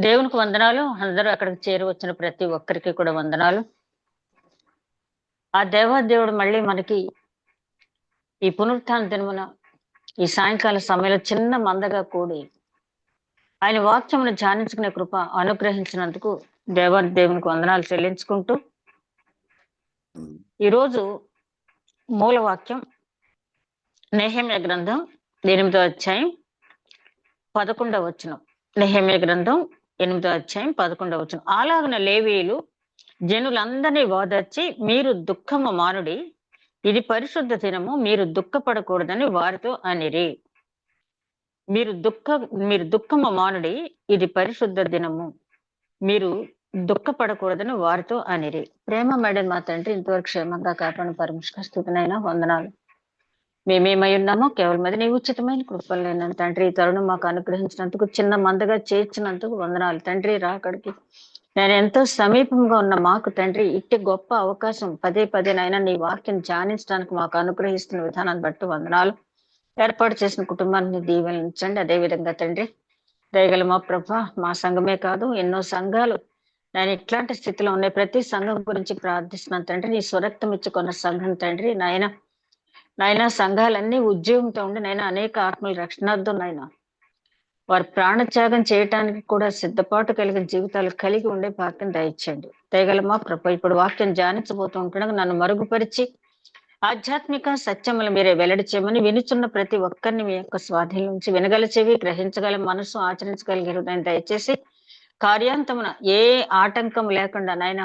దేవునికి వందనాలు. అందరూ అక్కడికి చేరి వచ్చిన ప్రతి ఒక్కరికి కూడా వందనాలు. ఆ దేవాదేవుడు మళ్ళీ మనకి ఈ పునరుత్థాన దినమున ఈ సాయంకాల సమయంలో చిన్న మందగా కూడి ఆయన వాక్యమును ధ్యానించుకునే కృప అనుగ్రహించినందుకు దేవునికి వందనాలు చెల్లించుకుంటూ ఈరోజు మూల వాక్యం నెహెమ్యా గ్రంథం 8వ అధ్యాయం 11వ వచనం. నెహెమ్యా గ్రంథం 8వ అధ్యాయం 11వ వచనం. అలాగున లేవీయులు జనులందరినీ ఓదార్చి, మీరు దుఃఖము మానుడి, ఇది పరిశుద్ధ దినము, మీరు దుఃఖపడకూడదని వారితో అనిరి. మీరు దుఃఖము మానుడి, ఇది పరిశుద్ధ దినము, మీరు దుఃఖపడకూడదని వారితో అనిరి. ప్రేమ మేడని మా తండ్రి ఇంతవరకు క్షేమంగా కాపాడిన పరమేశ్వర స్తుతినైనా వందనాలు. మేమేమై ఉన్నామో కేవలం అది నీ ఉచితమైన కృపలేన తండ్రి. ఈ తరుణం మాకు అనుగ్రహించినందుకు, చిన్న మందగా చేర్చినందుకు వందనాలు తండ్రి. రాకడికి నేను ఎంతో సమీపంగా ఉన్న మాకు తండ్రి ఇట్టి గొప్ప అవకాశం పదే పదేనైనా నీ వాక్యం ధ్యానించడానికి మాకు అనుగ్రహిస్తున్న విధానాన్ని బట్టి వందనాలు. ఏర్పాటు చేసిన కుటుంబాన్ని దీవెనించండి. అదేవిధంగా తండ్రి దయగల మా ప్రభ, మా సంఘమే కాదు ఎన్నో సంఘాలు నేను ఇట్లాంటి స్థితిలో ఉన్నాయి. ప్రతి సంఘం గురించి ప్రార్థిస్తున్నాను తండ్రి. నీ స్వరక్తం ఇచ్చుకున్న సంఘం తండ్రి నాయన సంఘాలన్నీ ఉద్యోగంతో ఉండి నాయన అనేక ఆత్మల రక్షణార్థం నాయన వారు ప్రాణత్యాగం చేయటానికి కూడా సిద్ధపాటు కలిగిన జీవితాలు కలిగి ఉండే భాగ్యం దయచేయండి. దయగల మా ప్రభ, ఇప్పుడు వాక్యం ధ్యానించబోతూ ఉంటుండగా నన్ను మరుగుపరిచి ఆధ్యాత్మిక సత్యములు మీరే వెల్లడి చేయమని వినుచున్న ప్రతి ఒక్కరిని మీ యొక్క స్వాధీనం నుంచి వినగల చెవి, గ్రహించగల మనసు, ఆచరించగలిగే హృదయం దయచేసి కార్యాంతమున ఏ ఆటంకం లేకుండా నాయన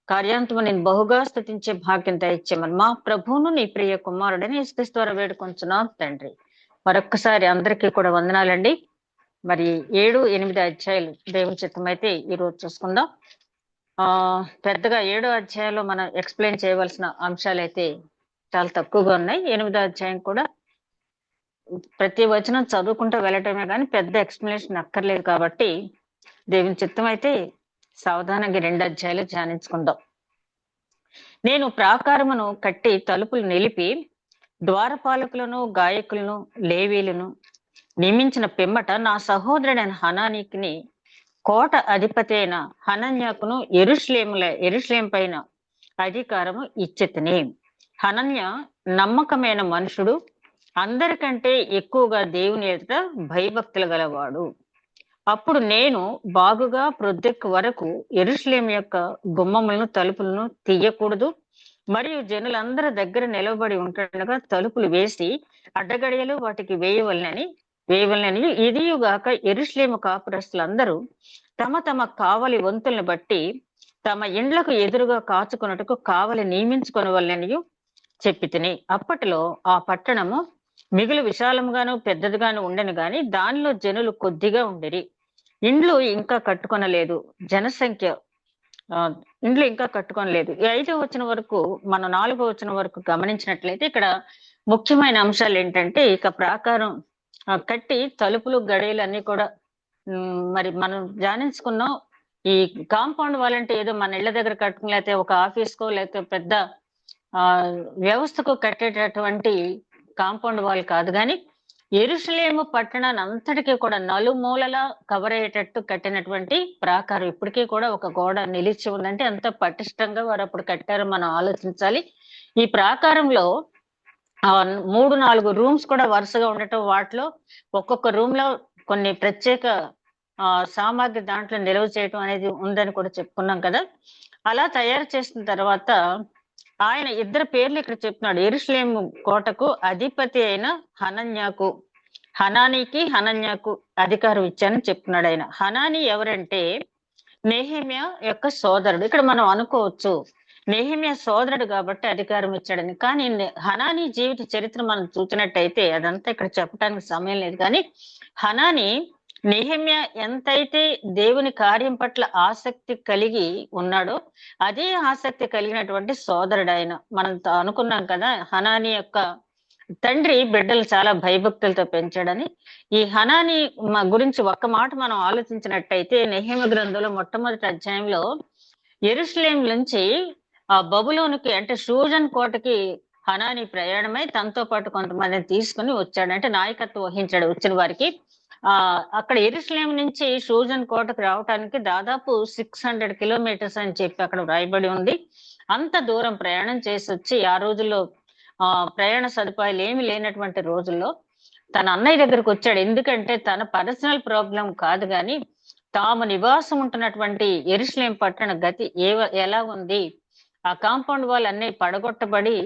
కార్యాంతము నేను బహుగా స్తుతించే భాగ్యం దయచేయమని మా ప్రభువును నీ ప్రియ కుమారుడని యేసుక్రీస్తు ద్వారా వేడుకొంచున్నాం తండ్రి. మరొక్కసారి అందరికీ కూడా వందనాలండి. మరి 7, 8 అధ్యాయాలు దేవుని చిత్తం అయితే ఈరోజు చూసుకుందాం. పెద్దగా 7వ అధ్యాయంలో మనం ఎక్స్ప్లెయిన్ చేయవలసిన అంశాలు అయితే చాలా తక్కువగా ఉన్నాయి. 8వ అధ్యాయం కూడా ప్రతి వచనం చదువుకుంటూ వెళ్ళటమే కానీ పెద్ద ఎక్స్ప్లెనేషన్ అక్కర్లేదు. కాబట్టి దేవుని చిత్తం అయితే సావధానంగా 2 అధ్యాయాలు ధ్యానించుకుందాం. నేను ప్రాకారమును కట్టి తలుపులు నిలిపి ద్వారపాలకులను, గాయకులను, లేవీలను నియమించిన పిమ్మట నా సహోదరుడైన హనానీకిని, కోట అధిపతి అయిన హనన్యాకును యెరూషలేం పైన అధికారము ఇచ్చితిని. హనన్య నమ్మకమైన మనుషుడు, అందరికంటే ఎక్కువగా దేవుని ఎదుట భయభక్తులు గలవాడు. అప్పుడు నేను బాగుగా ప్రొద్దెక్కు వరకు యెరూషలేం యొక్క గుమ్మములను, తలుపులను తీయకూడదు, మరియు జనులందరి దగ్గర నిలబడి ఉంటుండగా తలుపులు వేసి అడ్డగడియలు వాటికి వేయవలనని ఇదియుగాక యెరూషలేము కాపురస్తులందరూ తమ తమ కావలి వంతులను బట్టి తమ ఇండ్లకు ఎదురుగా కాచుకున్నట్టుకు కావలి నియమించుకొనవలనని చెప్పితిని. అప్పటిలో ఆ పట్టణము మిగులు విశాలంగాను పెద్దదిగాను ఉండెను గాని దానిలో జనులు కొద్దిగా ఉండిరి. ఇండ్లు ఇంకా కట్టుకొనలేదు. ఇండ్లు ఇంకా కట్టుకొనలేదు. 5వ వచనం వరకు, మనం 4వ వచనం వరకు గమనించినట్లయితే ఇక్కడ ముఖ్యమైన అంశాలు ఏంటంటే, ఇక ప్రాకారం కట్టి తలుపులు, గడియలు అన్ని కూడా మరి మనం ధ్యానించుకున్నాం. ఈ కాంపౌండ్ వాల్ అంటే ఏదో మన ఇళ్ల దగ్గర కట్టుకుని లేకపోతే ఒక ఆఫీస్కో లేకపోతే పెద్ద వ్యవస్థకు కట్టేటటువంటి కాంపౌండ్ వాల్ కాదు. కానీ యెరూషలేము పట్టణాన్ని అంతటికీ కూడా నలుమూలలా కవర్ అయ్యేటట్టు కట్టినటువంటి ప్రాకారం. ఇప్పటికీ కూడా ఒక గోడ నిలిచి ఉందంటే ఎంత పటిష్టంగా వారు అప్పుడు కట్టారో మనం ఆలోచించాలి. ఈ ప్రాకారంలో 3-4 రూమ్స్ కూడా వరుసగా ఉండటం, వాటిలో ఒక్కొక్క రూమ్ లో కొన్ని ప్రత్యేక సామాగ్రి దాంట్లో నిల్వ చేయటం అనేది ఉందని కూడా చెప్పుకున్నాం కదా. అలా తయారు చేసిన తర్వాత ఆయన 2 పేర్లు ఇక్కడ చెప్తున్నాడు. యెరూషలేము కోటకు అధిపతి అయిన హనానీకి అధికారం ఇచ్చానని చెప్తున్నాడు ఆయన. హనానీ ఎవరంటే నెహెమ్యా యొక్క సోదరుడు. ఇక్కడ మనం అనుకోవచ్చు నెహెమ్యా సోదరుడు కాబట్టి అధికారం ఇచ్చాడని. కానీ హనానీ జీవిత చరిత్ర మనం చూసినట్టయితే అదంతా ఇక్కడ చెప్పడానికి సమయం లేదు. కానీ హనానీ నెహెమ్యా ఎంతైతే దేవుని కార్యం పట్ల ఆసక్తి కలిగి ఉన్నాడో అదే ఆసక్తి కలిగినటువంటి సోదరుడు ఆయన. మనం అనుకున్నాం కదా, హనానీ యొక్క తండ్రి బిడ్డలు చాలా భయభక్తులతో పెంచాడని. ఈ హనానీ గురించి ఒక్క మాట మనం ఆలోచించినట్టయితే నెహెమ్యా గ్రంథంలో మొట్టమొదటి అధ్యాయంలో యెరూషలేం నుంచి బబులోనుకి అంటే షూజన్ కోటకి హనానీ ప్రయాణమై తనతో పాటు కొంతమందిని తీసుకుని వచ్చాడు. అంటే నాయకత్వం వహించాడు వచ్చిన వారికి. అక్కడ యెరూషలేము నుంచి షూజన్ కోటకు రావటానికి దాదాపు 600 కిలోమీటర్స్ అని చెప్పి అక్కడ వ్రాయబడి ఉంది. అంత దూరం ప్రయాణం చేసి వచ్చి ఆ రోజుల్లో ప్రయాణ సదుపాయాలు ఏమి లేనటువంటి రోజుల్లో తన అన్నయ్య దగ్గరకు వచ్చాడు. ఎందుకంటే తన పర్సనల్ ప్రాబ్లం కాదు గాని తాము నివాసం ఉంటున్నటువంటి యెరూషలేం పట్టణ గతి ఎలా ఉంది, ఆ కాంపౌండ్ వాల్ అన్ని పడగొట్టబడి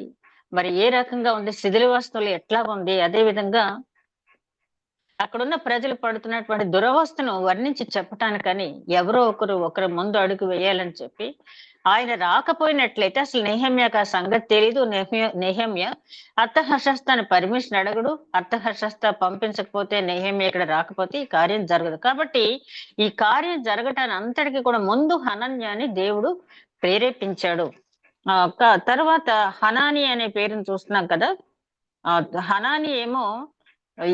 మరి ఏ రకంగా ఉంది, శిథిలావస్థలు ఎట్లా ఉంది, అదే విధంగా అక్కడున్న ప్రజలు పడుతున్నటువంటి దురవస్థను వర్ణించి చెప్పటానికని ఎవరో ఒకరి ముందు అడుగు వేయాలని చెప్పి ఆయన రాకపోయినట్లయితే అసలు నెహెమ్యాకు ఆ సంగతి తెలీదు. నెహెమ్యా అర్థహర్షస్తాని పర్మిషన్ అడగడు. అర్థహర్షస్త పంపించకపోతే నెహెమ్యా ఇక్కడ రాకపోతే ఈ కార్యం జరగదు. కాబట్టి ఈ కార్యం జరగటానికి అంతటికి కూడా ముందు హనన్యాని దేవుడు ప్రేరేపించాడు. తర్వాత హనాని అనే పేరును చూస్తున్నాం కదా. హనాని ఏమో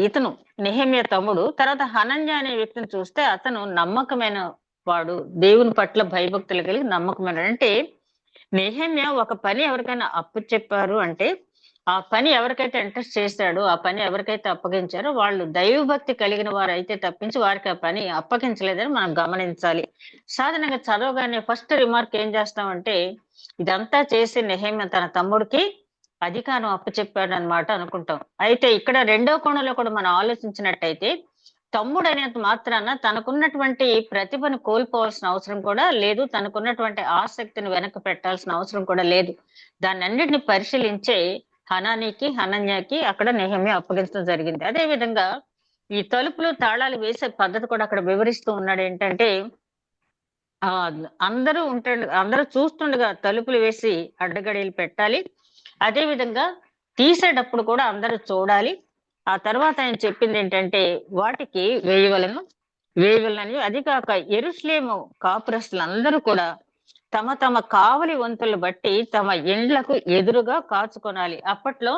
ఇతను నెహెమ్యా తమ్ముడు. తర్వాత హనన్యా అనే వ్యక్తిని చూస్తే అతను నమ్మకమైన వాడు, దేవుని పట్ల భయభక్తులు కలిగి నమ్మకమైన. అంటే నెహెమ్యా ఒక పని ఎవరికైనా అప్పు చెప్పారు అంటే ఆ పని ఎవరికైతే ఇంట్రెస్ట్ చేశాడో, ఆ పని ఎవరికైతే అప్పగించారో వాళ్ళు దైవభక్తి కలిగిన వారు అయితే తప్పించి వారికి ఆ పని అప్పగించలేదని మనం గమనించాలి. సాధారణంగా చదవగానే ఫస్ట్ రిమార్క్ ఏం చేస్తామంటే ఇదంతా చేసి నెహెమ్యా తన తమ్ముడికి అధికారం అప్పచెప్పాడు అనమాట అనుకుంటాం. అయితే ఇక్కడ రెండో కోణంలో కూడా మనం ఆలోచించినట్టయితే తమ్ముడు అనేంత మాత్రాన తనకున్నటువంటి ప్రతిభను కోల్పోవాల్సిన అవసరం కూడా లేదు, తనకున్నటువంటి ఆసక్తిని వెనక్కి పెట్టాల్సిన అవసరం కూడా లేదు. దాన్ని అన్నిటిని పరిశీలించే హనన్యాకి అక్కడ నెహెమ్యా అప్పగించడం జరిగింది. అదే విధంగా ఈ తలుపులు తాళాలు వేసే పద్ధతి కూడా అక్కడ వివరిస్తూ ఉన్నాడు. ఏంటంటే అందరూ చూస్తుండగా తలుపులు వేసి అడ్డగడియలు పెట్టాలి. అదే విధంగా తీసేటప్పుడు కూడా అందరూ చూడాలి. ఆ తర్వాత ఆయన చెప్పింది ఏంటంటే వాటికి వేయవలని. అది కాక యెరూషలేము కాపురస్తులందరూ కూడా తమ తమ కావలి వంతులు బట్టి తమ ఇండ్లకు ఎదురుగా కాచుకొనాలి. అప్పట్లో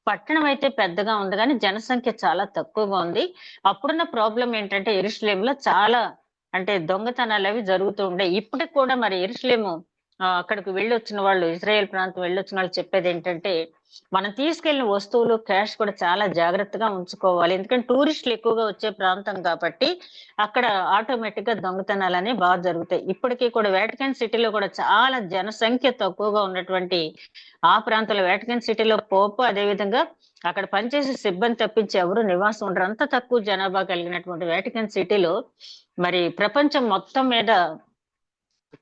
పట్టణం అయితే పెద్దగా ఉంది కానీ జనసంఖ్య చాలా తక్కువగా ఉంది. అప్పుడున్న ప్రాబ్లం ఏంటంటే యెరూషలేములో చాలా అంటే దొంగతనాలు అవి జరుగుతూ ఉండే. ఇప్పటికి కూడా మరి యెరూషలేము అక్కడికి వెళ్ళొచ్చిన వాళ్ళు, ఇజ్రాయెల్ ప్రాంతం వెళ్ళొచ్చిన వాళ్ళు చెప్పేది ఏంటంటే మనం తీసుకెళ్లిన వస్తువులు క్యాష్ కూడా చాలా జాగ్రత్తగా ఉంచుకోవాలి. ఎందుకంటే టూరిస్టులు ఎక్కువగా వచ్చే ప్రాంతం కాబట్టి అక్కడ ఆటోమేటిక్ గా దొంగతనాలు అనేవి బాగా జరుగుతాయి. ఇప్పటికీ కూడా వాటికన్ సిటీలో కూడా చాలా జనసంఖ్య తక్కువగా ఉన్నటువంటి ఆ ప్రాంతంలో వాటికన్ సిటీలో పోపు, అదే విధంగా అక్కడ పనిచేసే సిబ్బంది తప్పించి ఎవరు నివాసం ఉండరు. అంత తక్కువ జనాభా కలిగినటువంటి వాటికన్ సిటీలో మరి ప్రపంచం మొత్తం మీద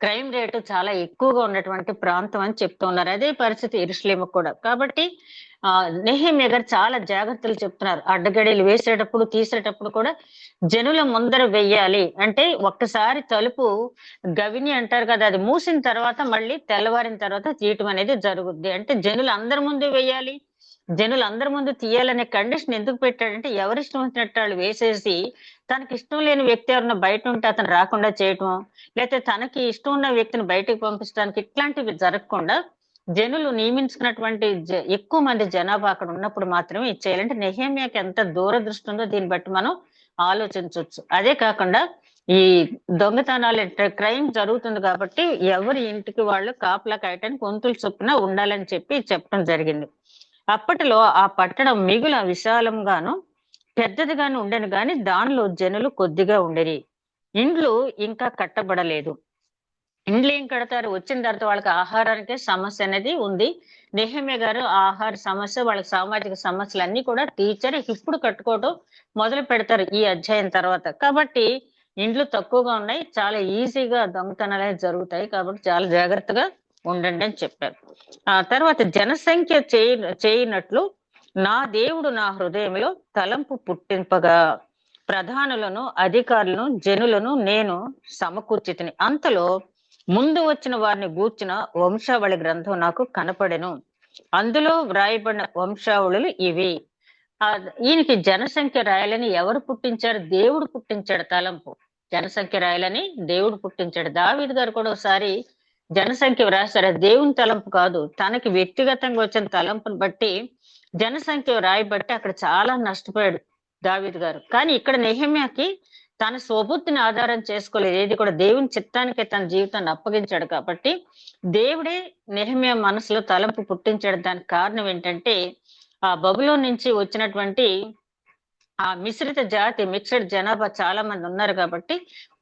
క్రైమ్ రేటు చాలా ఎక్కువగా ఉన్నటువంటి ప్రాంతం అని చెప్తున్నారు. అదే పరిస్థితి యెరూషలేము కూడా. కాబట్టి నెహెమ్యా గారు చాలా జాగ్రత్తలు చెప్తున్నారు. అడ్డగడియలు వేసేటప్పుడు తీసేటప్పుడు కూడా జనుల ముందర వెయ్యాలి. అంటే ఒక్కసారి తలుపు గవిని అంటారు కదా, అది మూసిన తర్వాత మళ్ళీ తెల్లవారిన తర్వాత తీయటం అనేది జరుగుద్ది. అంటే జనులు అందరి ముందు వెయ్యాలి, జనులు అందరి ముందు తీయాలనే కండిషన్ ఎందుకు పెట్టాడంటే ఎవరిష్టం వచ్చినట్టు వాళ్ళు వేసేసి తనకి ఇష్టం లేని వ్యక్తి ఎవరైనా బయట ఉంటే అతను రాకుండా చేయటం, లేకపోతే తనకి ఇష్టం ఉన్న వ్యక్తిని బయటకు పంపించడానికి ఇట్లాంటివి జరగకుండా జనులు నియమించుకున్నటువంటి ఎక్కువ మంది జనాభా అక్కడ ఉన్నప్పుడు మాత్రమే ఇచ్చేయాలంటే నెహెమ్యాకి ఎంత దూరదృష్టి ఉందో దీన్ని బట్టి మనం ఆలోచించవచ్చు. అదే కాకుండా ఈ దొంగతనాలు క్రైమ్ జరుగుతుంది కాబట్టి ఎవరి ఇంటికి వాళ్ళు కాపలా కాయటానికి వంతులు చొప్పున ఉండాలని చెప్పడం జరిగింది. అప్పటిలో ఆ పట్టణం మిగుల విశాలంగాను పెద్దదిగాను ఉండేను గాని దానిలో జనులు కొద్దిగా ఉండేది. ఇండ్లు ఇంకా కట్టబడలేదు. ఇండ్లు ఏం కడతారు? వచ్చిన తర్వాత వాళ్ళకి ఆహారానికే సమస్య అనేది ఉంది. నెహెమ్యా గారు ఆహార సమస్య, వాళ్ళకి సామాజిక సమస్యలు అన్ని కూడా టీచర్ ఇప్పుడు కట్టుకోవడం మొదలు పెడతారు ఈ అధ్యాయం తర్వాత. కాబట్టి ఇండ్లు తక్కువగా ఉన్నాయి, చాలా ఈజీగా దొంగతనాలు జరుగుతాయి, కాబట్టి చాలా జాగ్రత్తగా ఉండండి అని చెప్పారు. ఆ తర్వాత జనసంఖ్య చేయనట్లు నా దేవుడు నా హృదయంలో తలంపు పుట్టింపగా ప్రధానులను, అధికారులను, జనులను నేను సమకూర్చితిని. అంతలో ముందు వచ్చిన వారిని గూర్చిన వంశావళి గ్రంథం నాకు కనపడెను. అందులో వ్రాయబడిన వంశావళులు ఇవి. ఈయనకి జనసంఖ్య రాయాలని ఎవరు పుట్టించారు? దేవుడు పుట్టించాడు తలంపు. జనసంఖ్య రాయాలని దేవుడు పుట్టించాడు. దావీదు గారు కూడా ఒకసారి జనసంఖ్య వ్రాసారు. దేవుని తలంపు కాదు, తనకి వ్యక్తిగతంగా వచ్చిన తలంపును బట్టి జనసంఖ్య రాయబట్టి అక్కడ చాలా నష్టపోయాడు దావీదు గారు. కానీ ఇక్కడ నెహెమ్యాకి తన స్వబుద్ధిని ఆధారం చేసుకోలేదు, ఏది కూడా దేవుని చిత్తానికే తన జీవితాన్ని అప్పగించాడు. కాబట్టి దేవుడే నెహెమ్యా మనసులో తలంపు పుట్టించాడు. దానికి కారణం ఏంటంటే ఆ బబులోన్ నుంచి వచ్చినటువంటి ఆ మిశ్రిత జాతి మిక్స్డ్ జనాభా చాలా మంది ఉన్నారు కాబట్టి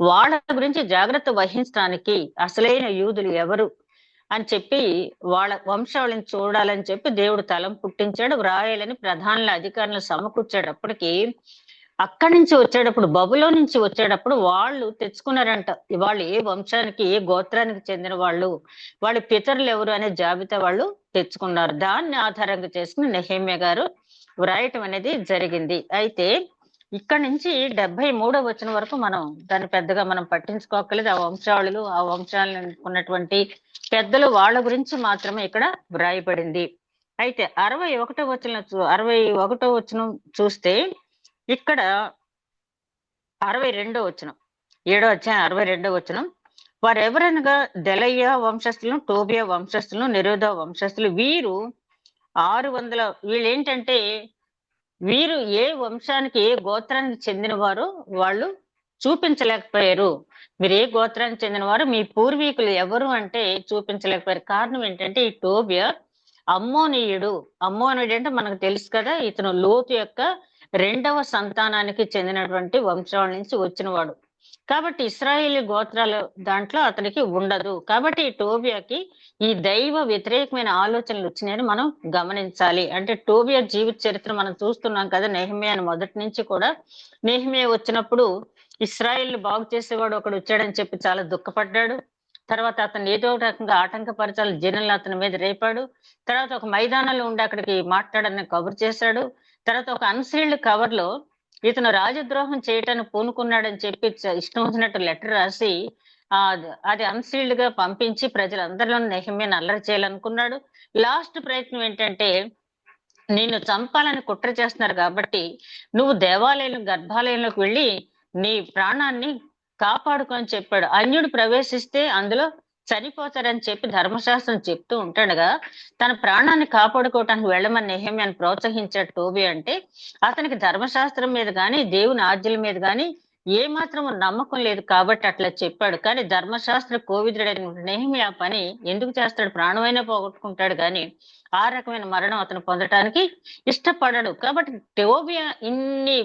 వాళ్ళ గురించి జాగ్రత్త వహించడానికి అసలైన యూదులు ఎవరు అని చెప్పి వాళ్ళ వంశావళిని చూడాలని చెప్పి దేవుడు తలం పుట్టించాడు. వ్రాయాలని ప్రధానుల అధికారులను సమకూర్చేటప్పటికి అక్కడి నుంచి వచ్చేటప్పుడు బబులో నుంచి వచ్చేటప్పుడు వాళ్ళు తెచ్చుకున్నారంట. వాళ్ళు ఏ వంశానికి ఏ గోత్రానికి చెందిన వాళ్ళు, వాళ్ళ పితరులు ఎవరు అనే జాబితా వాళ్ళు తెచ్చుకున్నారు. దాన్ని ఆధారంగా చేసుకుని నెహెమ్యా గారు వ్రాయటం అనేది జరిగింది. అయితే ఇక్కడ నుంచి 73వ వచనం వరకు మనం దాన్ని పెద్దగా మనం పట్టించుకోకలేదు. ఆ వంశాలను ఉన్నటువంటి పెద్దలు వాళ్ళ గురించి మాత్రమే ఇక్కడ వ్రాయబడింది. అయితే 61వ వచనం చూస్తే ఇక్కడ 62వ వచనం 7వ అధ్యాయం 62వ వచనం వారెవరనగా దెలయ్య వంశస్థులను, టోబియా వంశస్థులను, నిరోధ వంశస్థులు వీరు 600 వీళ్ళేంటంటే వీరు ఏ వంశానికి ఏ గోత్రానికి చెందిన వారో వాళ్ళు చూపించలేకపోయారు. మీరు ఏ గోత్రానికి చెందిన వారు, మీ పూర్వీకులు ఎవరు అంటే చూపించలేకపోయారు. కారణం ఏంటంటే ఈ టోబియా అమ్మోనీయుడు అంటే మనకు తెలుసు కదా, ఇతను లోతు యొక్క 2వ సంతానానికి చెందినటువంటి వంశాల నుంచి వచ్చినవాడు. కాబట్టి ఇశ్రాయేలీ గోత్రాల దాంట్లో అతనికి ఉండదు. కాబట్టి ఈ టోబియాకి ఈ దైవ వ్యతిరేకమైన ఆలోచనలు వచ్చినాయని మనం గమనించాలి. అంటే టోబియా జీవిత చరిత్ర మనం చూస్తున్నాం కదా. నెహెమ్యాను మొదటి నుంచి కూడా నెహెమ్యా వచ్చినప్పుడు ఇశ్రాయేల్ బాగు చేసేవాడు ఒకడు వచ్చాడని చెప్పి చాలా దుఃఖపడ్డాడు. తర్వాత అతను ఏదో రకంగా ఆటంకపరచాలి, జనులను అతని మీద రేపాడు. తర్వాత ఒక మైదానంలో ఉండి అక్కడికి మాట్లాడని కబురు చేశాడు. తర్వాత ఒక అన్సీల్డ్ కవర్ లో ఇతను రాజద్రోహం చేయటానికి పూనుకున్నాడని చెప్పి ఇష్టం వచ్చినట్టు లెటర్ రాసి అది అన్సీల్డ్ గా పంపించి ప్రజలందరిలో నెహెమ్యాను అల్లరి చేయాలనుకున్నాడు. లాస్ట్ ప్రయత్నం ఏంటంటే, నిన్ను చంపాలని కుట్ర చేస్తున్నారు కాబట్టి నువ్వు గర్భాలయంలోకి వెళ్ళి నీ ప్రాణాన్ని కాపాడుకొని చెప్పాడు. అన్యుడు ప్రవేశిస్తే అందులో చనిపోతారని చెప్పి ధర్మశాస్త్రం చెప్తూ ఉంటాడుగా, తన ప్రాణాన్ని కాపాడుకోవటానికి వెళ్ళమని నెహెమ్యాను ప్రోత్సహించాడు టోబియా. అంటే అతనికి ధర్మశాస్త్రం మీద గాని దేవుని ఆజ్ఞల మీద గాని ఏ మాత్రం నమ్మకం లేదు కాబట్టి అట్లా చెప్పాడు. కానీ ధర్మశాస్త్ర కోవిదుడైన నెహెమ్యా పని ఎందుకు చేస్తాడు? ప్రాణమైనా పోగొట్టుకుంటాడు కానీ ఆ రకమైన మరణం అతను పొందటానికి ఇష్టపడడు. కాబట్టి టోబియా ఇన్ని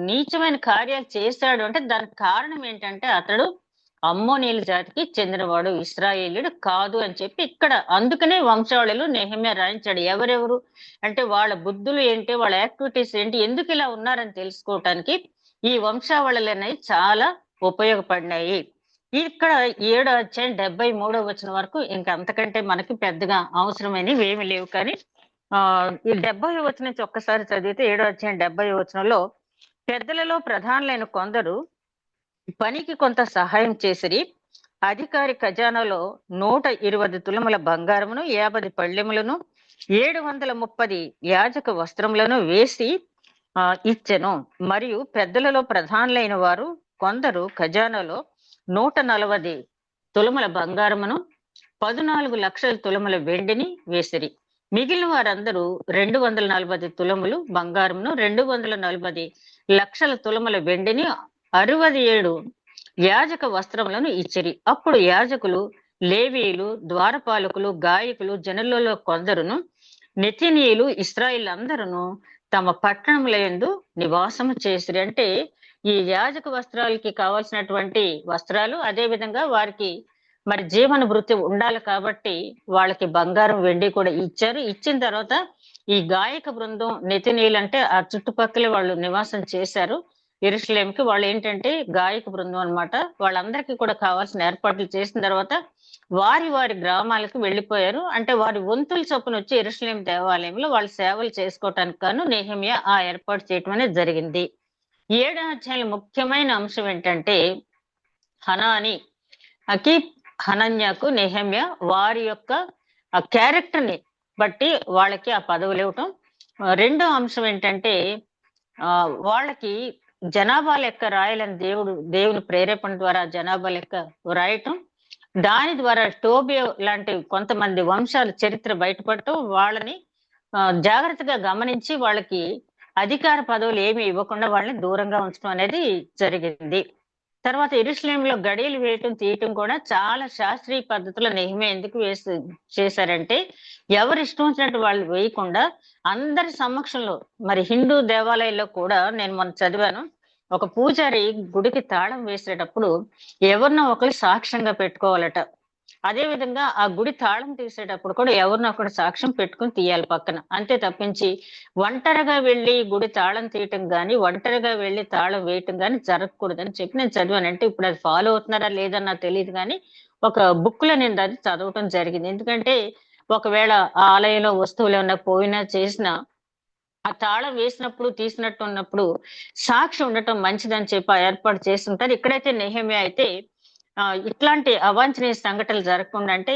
నీచమైన కార్యాలు చేశాడు అంటే దానికి కారణం ఏంటంటే అతడు అమ్మోనీయుల జాతికి చెందినవాడు, ఇశ్రాయేలీయుడు కాదు అని చెప్పి ఇక్కడ అందుకనే వంశావళిలో నెహెమ్యా రాయించాడు. ఎవరెవరు అంటే వాళ్ళ బుద్ధులు ఏంటి, వాళ్ళ యాక్టివిటీస్ ఏంటి, ఎందుకు ఇలా ఉన్నారని తెలుసుకోవటానికి ఈ వంశావళులు అనేవి చాలా ఉపయోగపడినాయి. ఇక్కడ 7వ అధ్యాయం 73వ వచనం వరకు ఇంకా అంతకంటే మనకి పెద్దగా అవసరమైనవి ఏమి లేవు. కానీ ఈ 70వ వచనం నుంచి ఒక్కసారి చదివితే 7వ అధ్యాయం 70వ వచనంలో పెద్దలలో ప్రధానులైన కొందరు పనికి కొంత సహాయం చేసిరి. అధికారి ఖజానాలో 120 తులముల బంగారమును, 50 పళ్ళెములను, 730 యాజక వస్త్రములను వేసి ఇచ్చెను. మరియు పెద్దలలో ప్రధానులైన వారు కొందరు ఖజానాలో 140 తులముల బంగారమును, 14 లక్షల తులముల వెండిని వేసిరి. మిగిలిన వారందరూ 240 తులములు బంగారమును, 240 లక్షల తులముల వెండిని, 67 యాజక వస్త్రములను ఇచ్చిరి. అప్పుడు యాజకులు, లేవీయులు, ద్వారపాలకులు, గాయకులు, జనులలో కొందరును, నెతినీయులు, ఇశ్రాయేలు అందరూ తమ పట్టణముల యందు నివాసము చేసిరి. అంటే ఈ యాజక వస్త్రాలకి కావాల్సినటువంటి వస్త్రాలు, అదే విధంగా వారికి మరి జీవన వృత్తి ఉండాలి కాబట్టి వాళ్ళకి బంగారం వెండి కూడా ఇచ్చారు. ఇచ్చిన తర్వాత ఈ గాయక బృందం నెతినీయులు అంటే ఆ చుట్టుపక్కలే వాళ్ళు నివాసం చేశారు. యెరూషలేంకి వాళ్ళు ఏంటంటే గాయక బృందం అన్నమాట. వాళ్ళందరికీ కూడా కావాల్సిన ఏర్పాట్లు చేసిన తర్వాత వారి వారి గ్రామాలకు వెళ్ళిపోయారు. అంటే వారి వంతుల చొప్పున వచ్చి యెరూషలేం దేవాలయంలో వాళ్ళు సేవలు చేసుకోవటానికి గాను నెహెమ్యా ఆ ఏర్పాటు చేయటం అనేది జరిగింది. 7వ అధ్యాయంలో ముఖ్యమైన అంశం ఏంటంటే హనన్యాకు నెహెమ్యా వారి యొక్క ఆ క్యారెక్టర్ ని బట్టి వాళ్ళకి ఆ పదవులు ఇవ్వటం. రెండో అంశం ఏంటంటే వాళ్ళకి జనాభా లెక్క రాయాలని దేవుని ప్రేరేపణ ద్వారా జనాభా లెక్క రాయటం. దాని ద్వారా టోబియా లాంటి కొంతమంది వంశాల చరిత్ర బయటపడటం, వాళ్ళని జాగ్రత్తగా గమనించి వాళ్ళకి అధికార పదవులు ఏమి ఇవ్వకుండా వాళ్ళని దూరంగా ఉంచడం అనేది జరిగింది. తర్వాత యెరూషలేములో గడియలు వేయటం, తీయటం కూడా చాలా శాస్త్రీయ పద్ధతిలో నెహెమ్యా ఎందుకు చేశారంటే, ఎవరు ఇష్టం వచ్చినట్టు వాళ్ళు వేయకుండా అందరి సమక్షంలో, మరి హిందూ దేవాలయాల్లో కూడా నేను మొన్న చదివాను. ఒక పూజారి గుడికి తాళం వేసేటప్పుడు ఎవరినో ఒకళ్ళు సాక్ష్యంగా పెట్టుకోవాలట. అదే విధంగా ఆ గుడి తాళం తీసేటప్పుడు కూడా ఎవరినో ఒకడు సాక్ష్యం పెట్టుకొని తీయాలి పక్కన. అంతే తప్పించి ఒంటరిగా వెళ్లి గుడి తాళం తీయటం గాని, ఒంటరిగా వెళ్లి తాళం వేయటం గాని జరగకూడదని చెప్పి నేను చదివాను. అంటే ఇప్పుడు అది ఫాలో అవుతున్నారా లేదా నాకు తెలీదు గానీ, ఒక బుక్‌లో నేను అది చదవటం జరిగింది. ఎందుకంటే ఒకవేళ ఆ ఆలయంలో వస్తువులేమన్నా పోయినా, చేసినా ఆ తాళం వేసినప్పుడు, తీసినట్టు ఉన్నప్పుడు సాక్షి ఉండటం మంచిదని చెప్పి ఆ ఏర్పాటు చేసుంటారు. ఇక్కడైతే నెహెమ్యా అయితే ఇట్లాంటి అవాంఛనీయ సంఘటనలు జరగకుండా, అంటే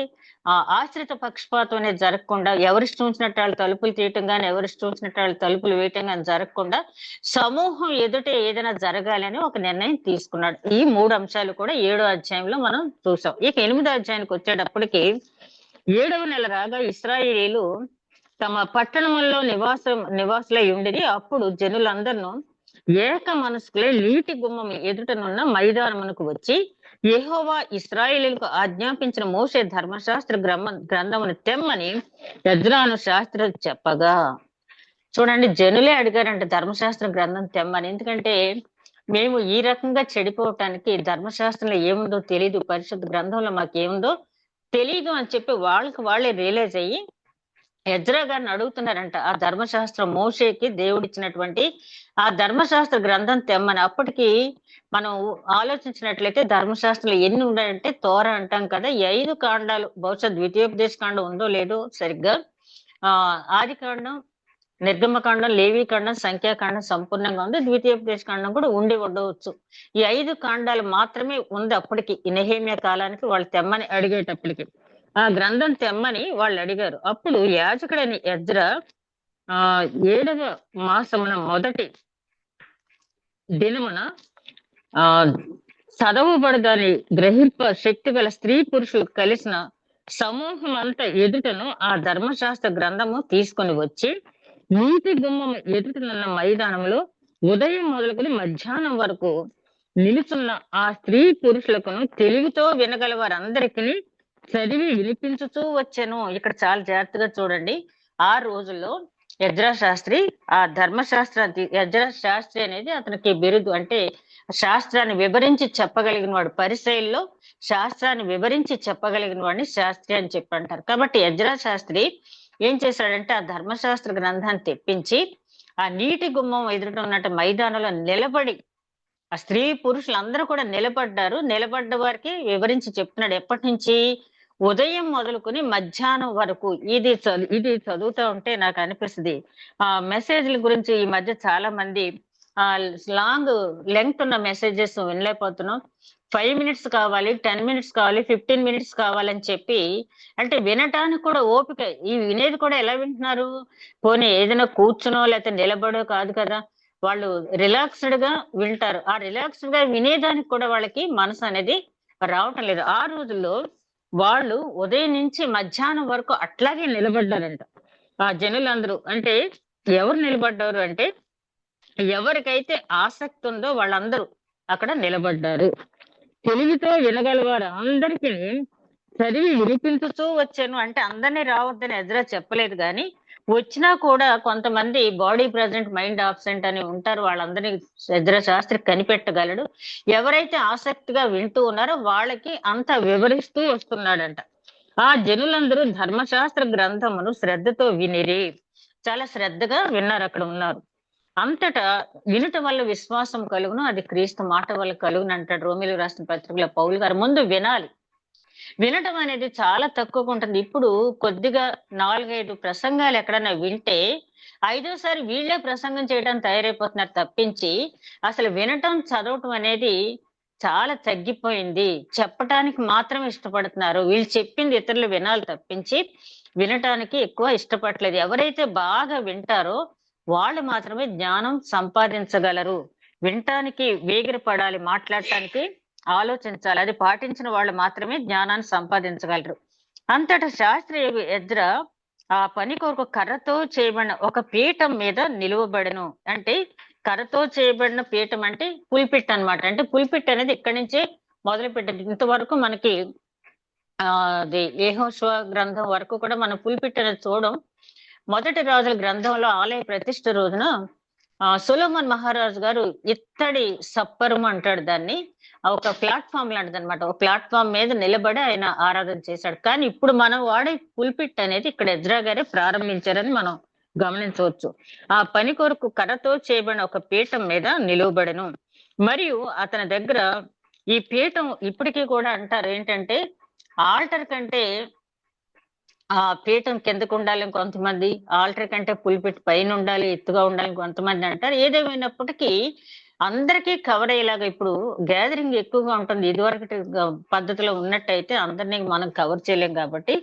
ఆశ్రిత పక్షపాతం అనేది జరగకుండా, ఎవరిష్టం వచ్చినట్టు వాళ్ళు తలుపులు తీయటం గాని, ఎవరిష్టం వచ్చినట్టు వాళ్ళు తలుపులు వేయటం గాని జరగకుండా, సమూహం ఎదుట ఏదైనా జరగాలి అని ఒక నిర్ణయం తీసుకున్నాడు. ఈ 3 అంశాలు కూడా 7వ అధ్యాయంలో మనం చూసాం. ఇక 8వ అధ్యాయానికి వచ్చేటప్పటికి 7వ నెల రాగా ఇశ్రాయేలీయులు తమ పట్టణముల్లో నివాసులై ఉండిరి. అప్పుడు జనులందరినూ ఏక మనస్కులై నీటి గుమ్మం ఎదుటనున్న మైదానమునకు వచ్చి, యెహోవా ఇశ్రాయేలీయులకు ఆజ్ఞాపించిన మోషే ధర్మశాస్త్ర గ్రంథమును తెమ్మని ఎజ్రాను శాస్త్రి చెప్పగా. చూడండి, జనులే అడిగారంట ధర్మశాస్త్ర గ్రంథం తెమ్మని. ఎందుకంటే మేము ఈ రకంగా చెడిపోవటానికి ధర్మశాస్త్రంలో ఏముందో తెలీదు, పరిశుద్ధ గ్రంథంలో మాకేముందో తెలీదు అని చెప్పి వాళ్ళకి వాళ్ళే రియలైజ్ అయ్యి ఎజ్రా గారిని అడుగుతున్నారంట. ఆ ధర్మశాస్త్రం మోషేకి దేవుడిచ్చినటువంటి ఆ ధర్మశాస్త్ర గ్రంథం తెమ్మని. అప్పటికి మనం ఆలోచించినట్లయితే ధర్మశాస్త్రంలో ఎన్ని ఉన్నాయంటే, తోరా అంటాం కదా, ఈ 5 కాండాలు, బహుశా ద్వితీయోపదేశ కాండం ఉందో లేదో సరిగ్గా, ఆది కాండం, నిర్గమకాండం, లేవీకాండం, సంఖ్యాకాండం సంపూర్ణంగా ఉంది. ద్వితీయోపదేశ కాండం కూడా ఉండి ఉండవచ్చు. ఈ 5 కాండాలు మాత్రమే ఉంది అప్పటికి, ఈ నెహెమ్యా కాలానికి వాళ్ళు తెమ్మని అడిగేటప్పటికి. ఆ గ్రంథం తెమ్మని వాళ్ళు అడిగారు. అప్పుడు యాజకుడైన ఎజ్రా 7వ మాసమున మొదటి దినమున చదవబడు దాన్ని గ్రహింప శక్తి గల స్త్రీ పురుషులు కలిసిన సమూహం అంతా ఎదుటను ఆ ధర్మశాస్త్ర గ్రంథము తీసుకొని వచ్చి, నీటి గుమ్మం ఎదుటనున్న మైదానంలో ఉదయం మొదలుకొని మధ్యాహ్నం వరకు నిలుచున్న ఆ స్త్రీ పురుషులకును తెలివితో వినగల వారందరికీ చదివి వినిపించుతూ వచ్చాను. ఇక్కడ చాలా జాగ్రత్తగా చూడండి. ఆ రోజుల్లో ఎజ్రా శాస్త్రి ఆ ఎజ్రా శాస్త్రి అనేది అతనికి బిరుదు. అంటే శాస్త్రాన్ని వివరించి చెప్పగలిగిన వాడు. పరిసయ్యుల్లో శాస్త్రాన్ని వివరించి చెప్పగలిగిన వాడిని శాస్త్రి అని చెప్పి అంటారు. కాబట్టి ఎజ్రా శాస్త్రి ఏం చేశాడంటే ఆ ధర్మశాస్త్ర గ్రంథాన్ని తెప్పించి ఆ నీటి గుమ్మం ఎదుట ఉన్నట్టు మైదానంలో నిలబడి, ఆ స్త్రీ పురుషులందరూ కూడా నిలబడ్డారు. నిలబడ్డ వారికి వివరించి చెప్తున్నాడు. ఎప్పటి నుంచి? ఉదయం మొదలుకొని మధ్యాహ్నం వరకు. ఇది చదువుతా ఉంటే నాకు అనిపిస్తుంది, మెసేజ్ల గురించి ఈ మధ్య చాలా మంది లాంగ్ లెంగ్త్ ఉన్న మెసేజెస్ వినలేకపోతున్నాం. 5 మినిట్స్ కావాలి, 10 మినిట్స్ కావాలి, 15 మినిట్స్ కావాలని చెప్పి, అంటే వినటానికి కూడా ఓపిక. ఈ వినేది కూడా ఎలా వింటున్నారు? పోనీ ఏదైనా కూర్చునో లేకపోతే నిలబడో కాదు కదా, వాళ్ళు రిలాక్స్డ్ గా వింటారు. ఆ రిలాక్స్డ్ గా వినేదానికి కూడా వాళ్ళకి మనసు అనేది రావటం లేదు. ఆ రోజుల్లో వాళ్ళు ఉదయం నుంచి మధ్యాహ్నం వరకు అట్లాగే నిలబడ్డారంట ఆ జనులందరూ. అంటే ఎవరు నిలబడ్డారు అంటే, ఎవరికైతే ఆసక్తి ఉందో వాళ్ళందరూ అక్కడ నిలబడ్డారు. తెలివితో వినగలవారు అందరికీ చదివి వినిపించుతూ వచ్చాను. అంటే అందరినీ రావద్దని ఎజ్రా చెప్పలేదు, కానీ వచ్చినా కూడా కొంతమంది బాడీ ప్రెజెంట్ మైండ్ ఆబ్సెంట్ అని ఉంటారు. వాళ్ళందరినీ ఎజ్రా శాస్త్రి కనిపెట్టగలడు. ఎవరైతే ఆసక్తిగా వింటూ ఉన్నారో వాళ్ళకి అంత వివరిస్తూ వస్తున్నాడంట. ఆ జనులందరూ ధర్మశాస్త్ర గ్రంథమును శ్రద్ధతో వినిరి. చాలా శ్రద్ధగా విన్నారు, అక్కడ ఉన్నారు. అంతటా వినుట వల్ల విశ్వాసం కలుగును, అది క్రీస్తు మాట వల్ల కలుగును అంటాడు రోమిలు రాసిన పత్రికలో పౌలు గారు. ముందు వినాలి. వినటం అనేది చాలా తక్కువగా ఉంటుంది. ఇప్పుడు కొద్దిగా 4-5 ప్రసంగాలు ఎక్కడన్నా వింటే 5వసారి వీళ్ళే ప్రసంగం చేయడానికి తయారైపోతున్నారు తప్పించి, అసలు వినటం, చదవటం అనేది చాలా తగ్గిపోయింది. చెప్పటానికి మాత్రం ఇష్టపడుతున్నారు. వీళ్ళు చెప్పింది ఇతరులు వినాలి తప్పించి వినటానికి ఎక్కువ ఇష్టపడలేదు. ఎవరైతే బాగా వింటారో వాళ్ళు మాత్రమే జ్ఞానం సంపాదించగలరు. వినటానికి వేగిరపడాలి, మాట్లాడటానికి ఆలోచించాలి. అది పాటించిన వాళ్ళు మాత్రమే జ్ఞానాన్ని సంపాదించగలరు. అంతటా శాస్త్రి ఎజ్రా ఆ పని కొరకు కర్రతో చేయబడిన ఒక పీఠం మీద నిలువబడెను. అంటే కర్రతో చేయబడిన పీఠం అంటే పుల్పిట్ అన్నమాట. అంటే పుల్పిట్ అనేది ఇక్కడి నుంచే మొదలు పెట్టింది. ఇంతవరకు మనకి అది యెహోషువ గ్రంథం వరకు కూడా మనం పుల్పిట్ అనేది చూడం. మొదటి రాజుల గ్రంథంలో ఆలయ ప్రతిష్ఠ రోజున సొలొమోన్ మహారాజు గారు ఇత్తడి సప్పరం అంటాడు దాన్ని. ఒక ప్లాట్ఫామ్ లాంటిదన్నమాట. ఒక ప్లాట్ఫామ్ మీద నిలబడి ఆయన ఆరాధన చేశాడు. కానీ ఇప్పుడు మనం వాడే పుల్పిట్ అనేది ఇక్కడ ఎజ్రా గారే ప్రారంభించారని మనం గమనించవచ్చు. ఆ పని కొరకు కర్రతో చేయబడిన ఒక పీఠం మీద నిలువబడెను. మరియు అతని దగ్గర ఈ పీఠం ఇప్పటికీ కూడా అంటారు ఏంటంటే, ఆల్టర్ కంటే ఆ పీఠం కిందకు ఉండాలి కొంతమంది, ఆల్టర్ కంటే పుల్పిట్ పైన ఉండాలి, ఎత్తుగా ఉండాలి కొంతమంది అంటారు. ఏదేమైనప్పటికీ అందరికీ కవర్ అయ్యేలాగా ఇప్పుడు గ్యాదరింగ్ ఎక్కువగా ఉంటుంది. ఇదివరకటి పద్ధతిలో ఉన్నట్టయితే అందరినీ మనం కవర్ చేయలేం కాబట్టి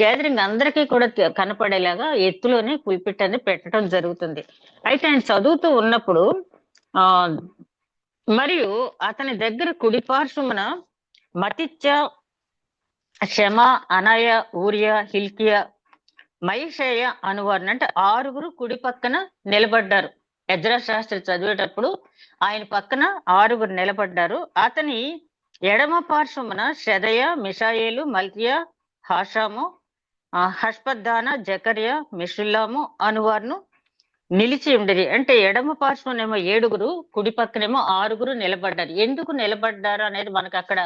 గ్యాదరింగ్ అందరికీ కూడా కనపడేలాగా ఎత్తులోనే పుల్పిట్ అనేది పెట్టడం జరుగుతుంది. అయితే ఆయన చదువుతూ ఉన్నప్పుడు ఆ మరియు అతని దగ్గర కుడిపార్శ్వమున మతిత్య, షమ, అనయ, ఊరియా, హిల్కియా, మయషేయ అనువారిని అంటే 6 కుడి పక్కన నిలబడ్డారు. ఎజ్రా శాస్త్రి చదివేటప్పుడు ఆయన పక్కన 6 నిలబడ్డారు. అతని ఎడమ పార్శ్వమున షదయ, మిషాయేలు, మల్కియా, హాషాము, హష్పద్దాన, జకర్యా, మిషుల్లాము అనువారును నిలిచి ఉండేది. అంటే ఎడమ పార్శ్వనేమో 7, కుడి పక్కనేమో 6 నిలబడ్డారు. ఎందుకు నిలబడ్డారు అనేది మనకు అక్కడ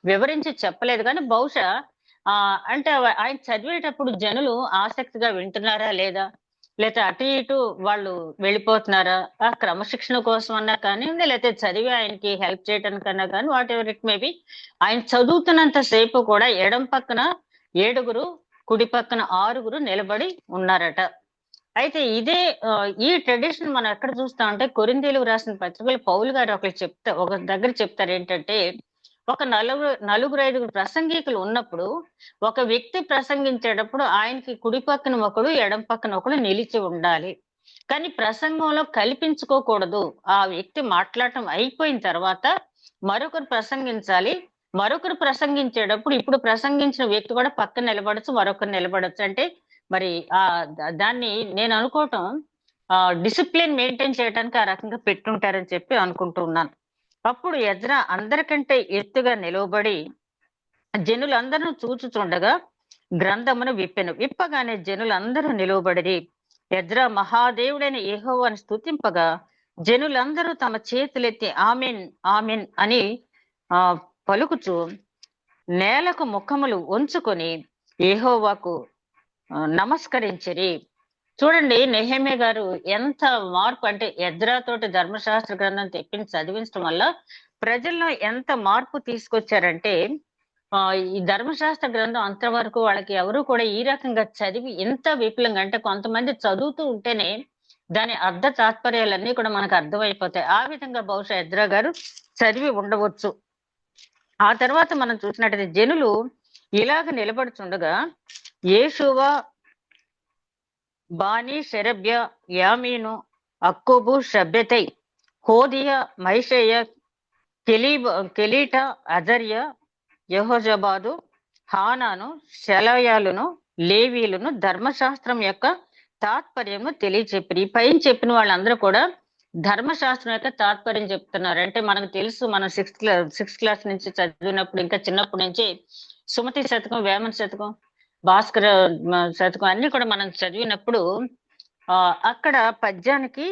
వివరించి చెప్పలేదు. కానీ బహుశా అంటే ఆయన చదివేటప్పుడు జనులు ఆసక్తిగా వింటున్నారా లేదా, లేకపోతే అటు ఇటు వాళ్ళు వెళ్ళిపోతున్నారా, ఆ క్రమశిక్షణ కోసం అన్నా కానివ్వండి, లేకపోతే చదివి ఆయనకి హెల్ప్ చేయడానికన్నా కానీ వాట్ ఎవర్ ఇట్ మేబీ, ఆయన చదువుతున్నంత సేపు కూడా ఎడం పక్కన 7, కుడి పక్కన 6 నిలబడి ఉన్నారట. అయితే ఇదే ఈ ట్రెడిషన్ మనం ఎక్కడ చూస్తాం అంటే కొరింథీయులకు రాసిన పత్రికలో పౌలు గారు ఒక దగ్గర చెప్తారు ఏంటంటే, ఒక 4-5 ప్రసంగికులు ఉన్నప్పుడు ఒక వ్యక్తి ప్రసంగించేటప్పుడు ఆయనకి కుడి పక్కన ఒకడు, ఎడం పక్కన ఒకడు నిలిచి ఉండాలి. కానీ ప్రసంగంలో కల్పించుకోకూడదు. ఆ వ్యక్తి మాట్లాడటం అయిపోయిన తర్వాత మరొకరు ప్రసంగించాలి. మరొకరు ప్రసంగించేటప్పుడు ఇప్పుడు ప్రసంగించిన వ్యక్తి కూడా పక్కన నిలబడచ్చు, మరొకరు నిలబడచ్చు. అంటే మరి దాన్ని నేను అనుకోవటం డిసిప్లిన్ మెయింటైన్ చేయడానికి ఆ రకంగా పెట్టుంటారని చెప్పి అనుకుంటూ ఉన్నాను. అప్పుడు ఎజ్రా అందరికంటే ఎత్తుగా నిలవబడి జనులందరూ చూచుచుండగా గ్రంథమును విప్పగానే జనులందరూ నిలువబడిరి. ఎజ్రా మహాదేవుడైన యెహోవాను స్తుతింపగా జనులందరూ తమ చేతులెత్తి ఆమెన్ ఆమెన్ అని పలుకుచు నేలకు ముఖములు ఉంచుకొని యెహోవాకు నమస్కరించిరి. చూడండి, నెహెమ్యా గారు ఎంత మార్పు, అంటే ఎజ్రా తోటి ధర్మశాస్త్ర గ్రంథం తెప్పించి చదివించడం వల్ల ప్రజల్లో ఎంత మార్పు తీసుకొచ్చారంటే, ఈ ధర్మశాస్త్ర గ్రంథం అంతవరకు వాళ్ళకి ఎవరు కూడా ఈ రకంగా చదివి ఇంత విపులంగా, అంటే కొంతమంది చదువుతూ ఉంటేనే దాని అర్థ తాత్పర్యాలన్నీ కూడా మనకు అర్థమైపోతాయి. ఆ విధంగా బహుశా ఎజ్రా గారు చదివి ఉండవచ్చు. ఆ తర్వాత మనం చూసినట్టయితే జనులు ఇలాగ నిలబడుచుండగా యేషువ, బాని, షెరబ్య, యామీను, అక్కుబు, షబ్బెతై, హోదియా, మైషేయ, కెలీట, అజర్య, యెహోజబాదు, హానాను, షెలయాలును, లేవీలును ధర్మశాస్త్రం యొక్క తాత్పర్యము తెలియచెప్పారు. ఈ పైన చెప్పిన వాళ్ళందరూ కూడా ధర్మశాస్త్రం యొక్క తాత్పర్యం చెప్తున్నారు. అంటే మనకు తెలుసు, మనం సిక్స్త్ క్లాస్ నుంచి చదివినప్పుడు, ఇంకా చిన్నప్పటి నుంచి సుమతి శతకం, వేమన శతకం, భాస్కర శతకం అన్ని కూడా మనం చదివినప్పుడు అక్కడ పద్యానికి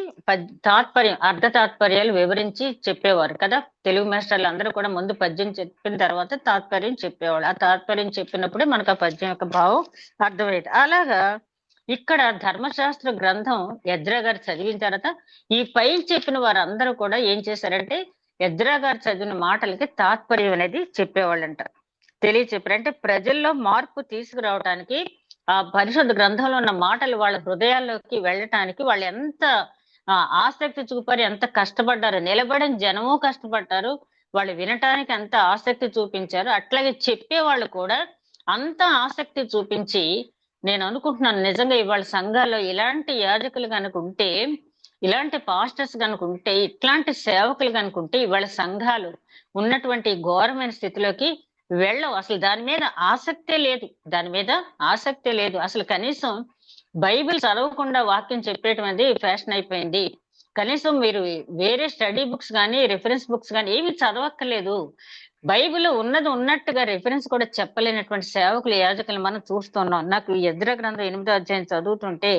తాత్పర్యం, అర్ధ తాత్పర్యాలు వివరించి చెప్పేవారు కదా. తెలుగు మాస్టర్లు అందరూ కూడా ముందు పద్యం చెప్పిన తర్వాత తాత్పర్యం చెప్పేవాళ్ళు. ఆ తాత్పర్యం చెప్పినప్పుడే మనకు ఆ పద్యం యొక్క భావం అర్థమయ్యేది. అలాగా ఇక్కడ ధర్మశాస్త్ర గ్రంథం ఎజ్రా గారు చదివిన తర్వాత ఈ పైన చెప్పిన వారందరూ కూడా ఏం చేశారంటే ఎజ్రా గారు చదివిన మాటలకి తాత్పర్యం అనేది చెప్పేవాళ్ళంట, తెలియచెప్పారు. అంటే ప్రజల్లో మార్పు తీసుకురావడానికి ఆ పరిశుద్ధ గ్రంథంలో ఉన్న మాటలు వాళ్ళ హృదయాల్లోకి వెళ్ళటానికి వాళ్ళు ఎంత ఆసక్తి చూపారు, ఎంత కష్టపడ్డారు. నిలబడిన జనము కష్టపడ్డారు, వాళ్ళు వినటానికి ఎంత ఆసక్తి చూపించారు. అట్లాగే చెప్పేవాళ్ళు కూడా అంత ఆసక్తి చూపించి, నేను అనుకుంటున్నాను నిజంగా ఇవాళ సంఘాల్లో ఇలాంటి యాజకులు కనుక ఉంటే, ఇలాంటి పాస్టర్స్ కనుక ఉంటే, ఇట్లాంటి సేవకులు కనుక ఉంటే ఇవాళ సంఘాలు ఉన్నటువంటి ఘోరమైన స్థితిలోకి వెళ్ళవు. అసలు దాని మీద ఆసక్తే లేదు, దాని మీద ఆసక్తే లేదు. అసలు కనీసం బైబిల్ చదవకుండా వాక్యం చెప్పేయటం అనేది ఫ్యాషన్ అయిపోయింది. కనీసం మీరు వేరే స్టడీ బుక్స్ కానీ రిఫరెన్స్ బుక్స్ కానీ ఏమి చదవక్కర్లేదు. బైబిల్ ఉన్నది ఉన్నట్టుగా రిఫరెన్స్ కూడా చెప్పలేనటువంటి సేవకులు యాజకులు మనం చూస్తున్నాం. నాకు ఎజ్రా గ్రంథం 8వ అధ్యాయం చదువుతుంటే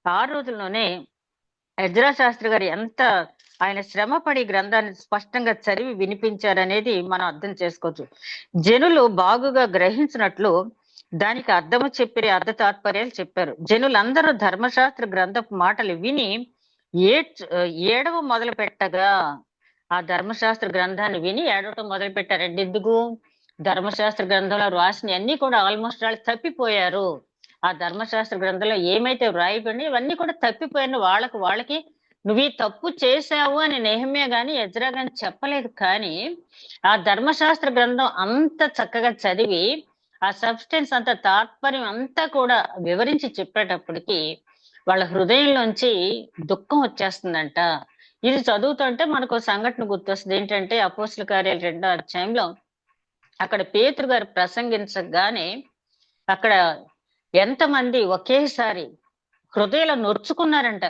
ఆ రోజుల్లోనే ఎజ్రా శాస్త్రి గారు ఎంత ఆయన శ్రమపడి గ్రంథాన్ని స్పష్టంగా చదివి వినిపించారనేది మనం అర్థం చేసుకోవచ్చు. జనులు బాగుగా గ్రహించినట్లు దానికి అర్థము చెప్పి అర్థ తాత్పర్యాలు చెప్పారు. జనులందరూ ధర్మశాస్త్ర గ్రంథపు మాటలు విని ఏడవ మొదలు పెట్టగా ఆ ధర్మశాస్త్ర గ్రంథాన్ని విని ఏడవటం మొదలు పెట్టారండి. ఎందుకు? ధర్మశాస్త్ర గ్రంథంలో రాసిన అన్ని కూడా ఆల్మోస్ట్ వాళ్ళు తప్పిపోయారు. ఆ ధర్మశాస్త్ర గ్రంథంలో ఏమైతే వ్రాయబడి ఇవన్నీ కూడా తప్పిపోయిన వాళ్ళకి నువ్వు ఈ తప్పు చేశావు అని నెహమ్యా గాని ఎజ్రా గాని చెప్పలేదు. కానీ ఆ ధర్మశాస్త్ర గ్రంథం అంత చక్కగా చదివి ఆ సబ్స్టెన్స్ అంత తాత్పర్యం అంతా కూడా వివరించి చెప్పేటప్పటికి వాళ్ళ హృదయంలోంచి దుఃఖం వచ్చేస్తుందంట. ఇది చదువుతుంటే మనకు సంఘటన గుర్తొస్తుంది. ఏంటంటే అపోస్తుల కార్యాలు 2వ అధ్యాయంలో అక్కడ పేతురు గారు ప్రసంగించగానే అక్కడ ఎంతమంది ఒకేసారి హృదయంలో నొచ్చుకున్నారంట.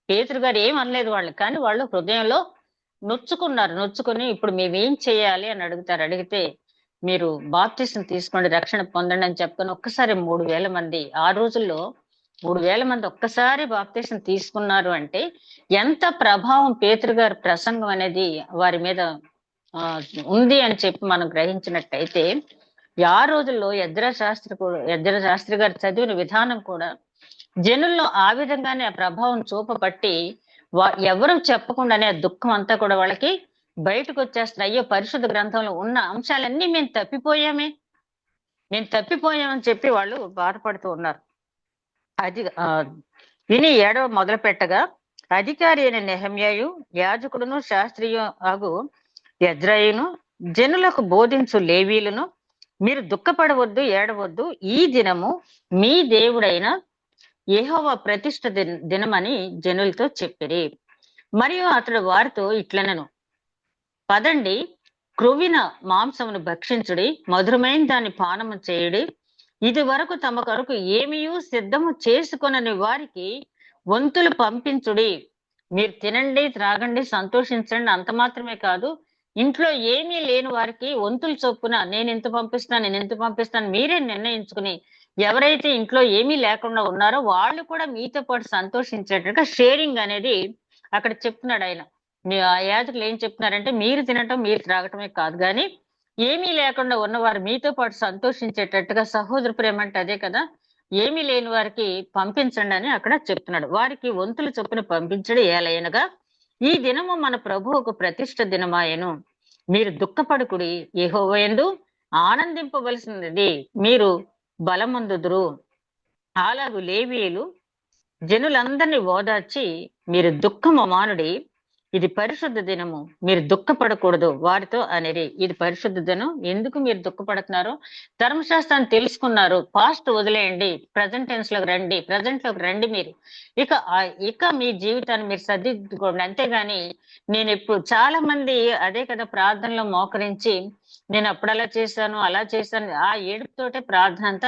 పేతురు గారు ఏం అనలేదు వాళ్ళు, కానీ వాళ్ళు హృదయంలో నొచ్చుకుని ఇప్పుడు మేమేం చేయాలి అని అడుగుతారు. అడిగితే మీరు బాప్తిసం తీసుకోండి, రక్షణ పొందండి అని చెప్పుకొని ఒక్కసారి 3,000 మంది, ఆ రోజుల్లో 3,000 మంది ఒక్కసారి బాప్తిసం తీసుకున్నారు అంటే ఎంత ప్రభావం పేతురు గారి ప్రసంగం అనేది వారి మీద ఉంది అని చెప్పి మనం గ్రహించినట్టయితే ఆ రోజుల్లో ఎజ్రా శాస్త్రి గారు చదివిన విధానం కూడా జనుల్లో ఆ విధంగానే ఆ ప్రభావం చూపబట్టి ఎవరు చెప్పకుండానే ఆ దుఃఖం అంతా కూడా వాళ్ళకి బయటకు వచ్చేస్తుంది. అయ్యో, పరిశుద్ధ గ్రంథంలో ఉన్న అంశాలన్నీ మేము తప్పిపోయామని చెప్పి వాళ్ళు బాధపడుతూ ఉన్నారు. అది విని ఏడవ మొదలు పెట్టగా అధికారి అయిన నెహమ్యాయు యాజకుడును శాస్త్రీయ అగు ఎజ్రాయును జనులకు బోధించు లేవీలను మీరు దుఃఖపడవద్దు, ఏడవద్దు, ఈ దినము మీ దేవుడైన యెహోవా ప్రతిష్ఠ దినమని జనులతో చెప్పిరి. మరియు అతడు వారితో ఇట్లనెను, పదండి, క్రొవ్విన మాంసమును భక్షించుడి, మధురమైన దాన్ని పానము చేయుడి. ఇది వరకు తమ కొరకు ఏమీయూ సిద్ధము చేసుకొనని వారికి వంతులు పంపించుడి. మీరు తినండి, త్రాగండి, సంతోషించండి. అంత మాత్రమే కాదు, ఇంట్లో ఏమీ లేని వారికి వంతులు చొప్పున నేను ఇంత పంపిస్తాను మీరే నిర్ణయించుకుని ఎవరైతే ఇంట్లో ఏమీ లేకుండా ఉన్నారో వాళ్ళు కూడా మీతో పాటు సంతోషించేటట్టుగా షేరింగ్ అనేది అక్కడ చెప్తున్నాడు ఆయన. ఆ యాజకులు ఏం చెప్తున్నారంటే మీరు తినటం మీరు త్రాగటమే కాదు, కానీ ఏమీ లేకుండా ఉన్నవారు మీతో పాటు సంతోషించేటట్టుగా సహోదర ప్రేమ అంటే అదే కదా, ఏమీ లేని వారికి పంపించండి అని అక్కడ చెప్తున్నాడు. వారికి వంతులు చొప్పున పంపించడం ఏలైనగా ఈ దినము మన ప్రభువుకు ప్రతిష్ఠ దినమాయను. మీరు దుఃఖపడుకుడి, యెహోవా యందు ఆనందింపవలసినది, మీరు బలమందుదురు. అలాగు లేవీయులు జనులందరినీ ఓదార్చి మీరు దుఃఖము మానుడి, ఇది పరిశుద్ధ దినము, మీరు దుఃఖపడకూడదు వారితో అనేది. ఇది పరిశుద్ధ దినం, ఎందుకు మీరు దుఃఖపడుతున్నారు? ధర్మశాస్త్రాన్ని తెలుసుకున్నారు, పాస్ట్ వదిలేయండి, ప్రజెంట్ టెన్స్ లోకి రండి, ప్రజెంట్ లోకి రండి. మీరు ఇక మీ జీవితాన్ని మీరు సర్దిద్దుకోండి. అంతేగాని నేను ఇప్పుడు చాలా మంది అదే కదా ప్రార్థనలో మోకరించి నేను అప్పుడు అలా చేశాను ఆ ఏడుపుతోటే ప్రార్థన అంతా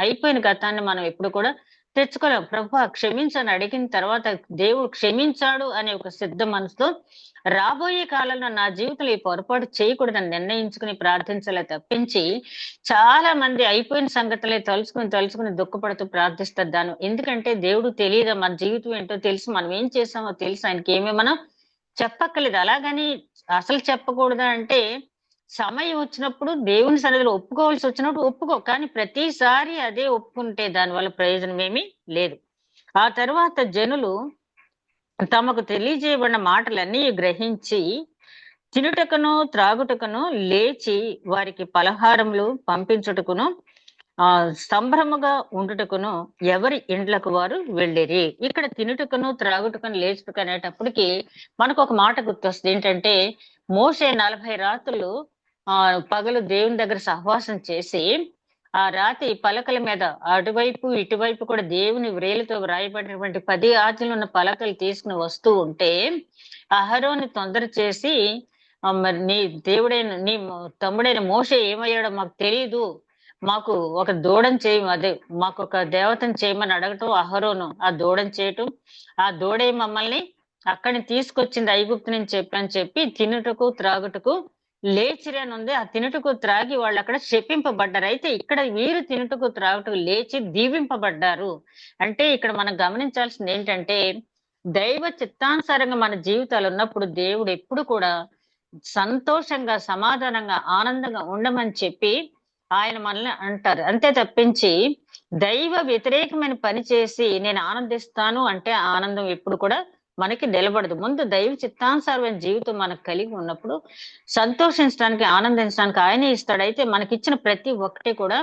అయిపోయిన గతాన్ని మనం ఎప్పుడు కూడా తెచ్చుకోలేం. ప్రభు క్షమించని అడిగిన తర్వాత దేవుడు క్షమించాడు అనే ఒక సిద్ధ మనసుతో రాబోయే కాలంలో నా జీవితంలో ఈ పొరపాటు చేయకూడదని నిర్ణయించుకుని ప్రార్థించాలే తప్పించి చాలా మంది అయిపోయిన సంగతులే తలుచుకుని దుఃఖపడుతూ ప్రార్థిస్తారు. దాని ఎందుకంటే దేవుడు తెలియదా, మన జీవితం ఏంటో తెలుసు, మనం ఏం చేసామో తెలుసు, ఆయనకి ఏమీ మనం చెప్పక్కర్లేదు. అలాగని అసలు చెప్పకూడదా అంటే సమయం వచ్చినప్పుడు దేవుని సన్నిధిలో ఒప్పుకోవాల్సి వచ్చినప్పుడు ఒప్పుకో, కానీ ప్రతిసారి అదే ఒప్పుకుంటే దానివల్ల ప్రయోజనం ఏమీ లేదు. ఆ తర్వాత జనులు తమకు తెలియజేయబడిన మాటలన్నీ గ్రహించి తినుటకును త్రాగుటకును లేచి వారికి పలహారములు పంపించుటకును సంభ్రమగా ఉండుటకును ఎవరి ఇండ్లకు వారు వెళ్ళిరి. ఇక్కడ తినుటకును త్రాగుటకును లేచుటకు అనేటప్పటికి మనకు ఒక మాట గుర్తొస్తుంది. ఏంటంటే మోషే 40 రాత్రులు పగలు దేవుని దగ్గర సహవాసం చేసి ఆ రాతి పలకల మీద అటువైపు ఇటువైపు కూడా దేవుని వ్రేలుతో వ్రాయబడినటువంటి 10 ఆజ్ఞలు ఉన్న పలకలు తీసుకుని వస్తూ ఉంటే అహరోని తొందర చేసి మరి నీ దేవుడైన నీ తమ్ముడైన మోషే ఏమయ్యాడో మాకు తెలియదు, మాకు ఒక దూడని చేయము, అదే మాకు ఒక దేవతను చేయమని అడగటం, అహరోను ఆ దూడని చేయటం, ఆ దూడే మమ్మల్ని అక్కడిని తీసుకొచ్చింది ఐగుప్తు నుంచి చెప్పని చెప్పి తినుటకు త్రాగుటకు లేచిరి అని ఉంది. ఆ తినుటకు త్రాగి వాళ్ళు అక్కడ శపింపబడ్డారు. అయితే ఇక్కడ వీరు తినుటకు త్రాగుటకు లేచి దీవింపబడ్డారు. అంటే ఇక్కడ మనం గమనించాల్సింది ఏంటంటే దైవ చిత్తానుసారంగా మన జీవితాలు ఉన్నప్పుడు దేవుడు ఎప్పుడు కూడా సంతోషంగా, సమాధానంగా, ఆనందంగా ఉండమని చెప్పి ఆయన మనల్ని అంటారు. అంతే తప్పించి దైవ వ్యతిరేకమైన పని చేసి నేను ఆనందిస్తాను అంటే ఆ ఆనందం ఎప్పుడు కూడా మనకి నిలబడదు. ముందు దైవ చిత్తానుసారమైన జీవితం మనకు కలిగి ఉన్నప్పుడు సంతోషించడానికి, ఆనందించడానికి ఆయనే ఇస్తాడు. అయితే మనకిచ్చిన ప్రతి ఒక్కటి కూడా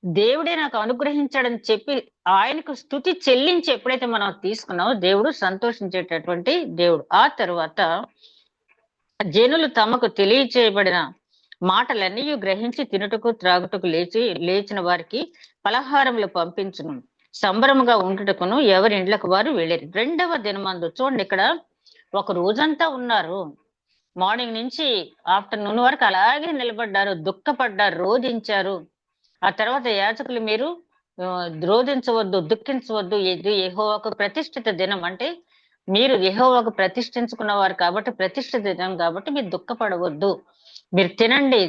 దేవుడే నాకు అనుగ్రహించాడని చెప్పి ఆయనకు స్తుతి చెల్లించి ఎప్పుడైతే మనం తీసుకున్నామో దేవుడు సంతోషించేటటువంటి దేవుడు. ఆ తరువాత జనులు తమకు తెలియచేయబడిన మాటలన్నీ గ్రహించి తినుటకు త్రాగుటకు లేచిన వారికి పలహారములు పంపించును. సంబరముగా ఉండుటకును ఎవరి ఇండ్లకు వారు వెళ్ళారు. రెండవ దినమందు చూడండి, ఇక్కడ ఒక రోజంతా ఉన్నారు. మార్నింగ్ నుంచి ఆఫ్టర్నూన్ వరకు అలాగే నిలబడ్డారు, దుఃఖపడ్డారు, రోధించారు. ఆ తర్వాత యాజకులు మీరు రోధించవద్దు, దుఃఖించవద్దు, ఇది యెహోవాకు ప్రతిష్ఠిత దినం. అంటే మీరు యెహోవాకు ప్రతిష్ఠించుకున్నవారు కాబట్టి, ప్రతిష్ఠిత దినం కాబట్టి మీరు దుఃఖపడవద్దు, మీరు తినండి,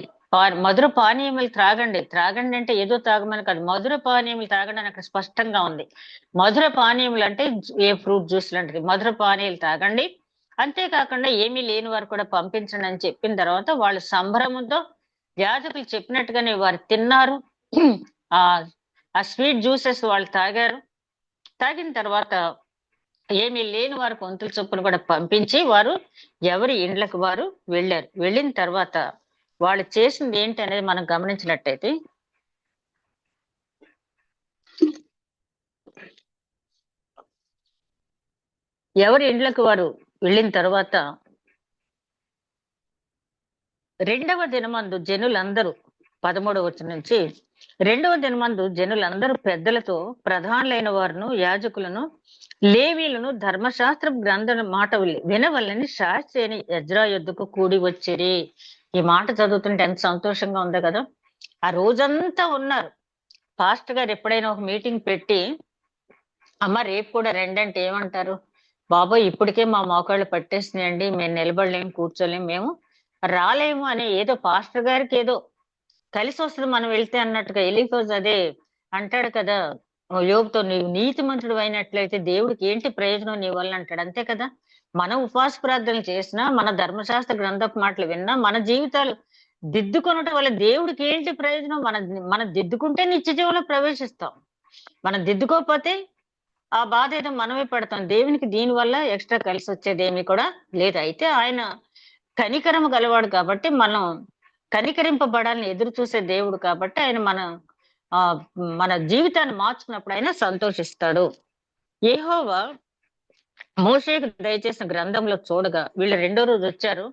మధుర పానీయములు త్రాగండి. త్రాగండి అంటే ఏదో తాగమని కాదు, మధుర పానీయములు తాగండి అని అక్కడ స్పష్టంగా ఉంది. మధుర పానీయములు అంటే ఏ ఫ్రూట్ జ్యూస్ లాంటిది, మధుర పానీయాలు తాగండి. అంతేకాకుండా ఏమీ లేని వారు కూడా పంపించండి అని చెప్పిన తర్వాత వాళ్ళు సంభ్రమంతో యాజకులు చెప్పినట్టుగానే వారు తిన్నారు. ఆ ఆ స్వీట్ జ్యూసెస్ వాళ్ళు తాగారు. తాగిన తర్వాత ఏమీ లేని వారు కొంతుల చొప్పున కూడా పంపించి వారు ఎవరి ఇండ్లకు వారు వెళ్ళారు. వెళ్ళిన తర్వాత వాళ్ళు చేసింది ఏంటి అనేది మనం గమనించినట్టయితే ఎవరి ఇండ్లకు వారు వెళ్ళిన తర్వాత రెండవ దినమందు జనులందరూ 13వ వచనం నుంచి రెండవ దినమందు జనులందరూ పెద్దలతో ప్రధానులైన వారును యాజకులను లేవీలను ధర్మశాస్త్ర గ్రంథ మాట వినవల్లని శాస్త్రి అని ఎజ్రా యొద్దకు కూడి వచ్చిరి. ఈ మాట చదువుతుంటే ఎంత సంతోషంగా ఉందో కదా. ఆ రోజంతా ఉన్నారు. పాస్టర్ గారు ఎప్పుడైనా ఒక మీటింగ్ పెట్టి అమ్మ రేపు కూడా రండి అంటే ఏమంటారు? బాబోయ్ ఇప్పటికే మా మోకాళ్ళు పట్టేసినాయండి, మేము నిలబడలేము, కూర్చోలేము, మేము రాలేము అని ఏదో పాస్టర్ గారికి ఏదో కలిసి వస్తుంది మనం వెళ్తే అన్నట్టుగా. ఎలీఫజ్ అదే అంటాడు కదా యోబుతో, నీవు నీతిమంతుడు అయినట్లయితే దేవుడికి ఏంటి ప్రయోజనం నీ వల్ల అంటాడు. అంతే కదా, మనం ఉపవాస ప్రార్థనలు చేసినా, మన ధర్మశాస్త్ర గ్రంథపు మాటలు విన్నా, మన జీవితాలు దిద్దుకొనటం వల్ల దేవుడికి ఏంటి ప్రయోజనం? మనం దిద్దుకుంటే నిత్య జీవంలో ప్రవేశిస్తాం. మనం దిద్దుకోకపోతే ఆ బాధ ఏదో మనమే పడతాం. దేవునికి దీని వల్ల ఎక్స్ట్రా కలిసి వచ్చేది ఏమీ కూడా లేదు. అయితే ఆయన కనికరము గలవాడు కాబట్టి, మనం కనికరింపబడాలని ఎదురు చూసే దేవుడు కాబట్టి ఆయన మన జీవితాన్ని మార్చుకున్నప్పుడు ఆయన సంతోషిస్తాడు. యెహోవా మోషేకు దయచేసిన గ్రంథంలో చూడగా వీళ్ళు రెండో రోజు వచ్చారు,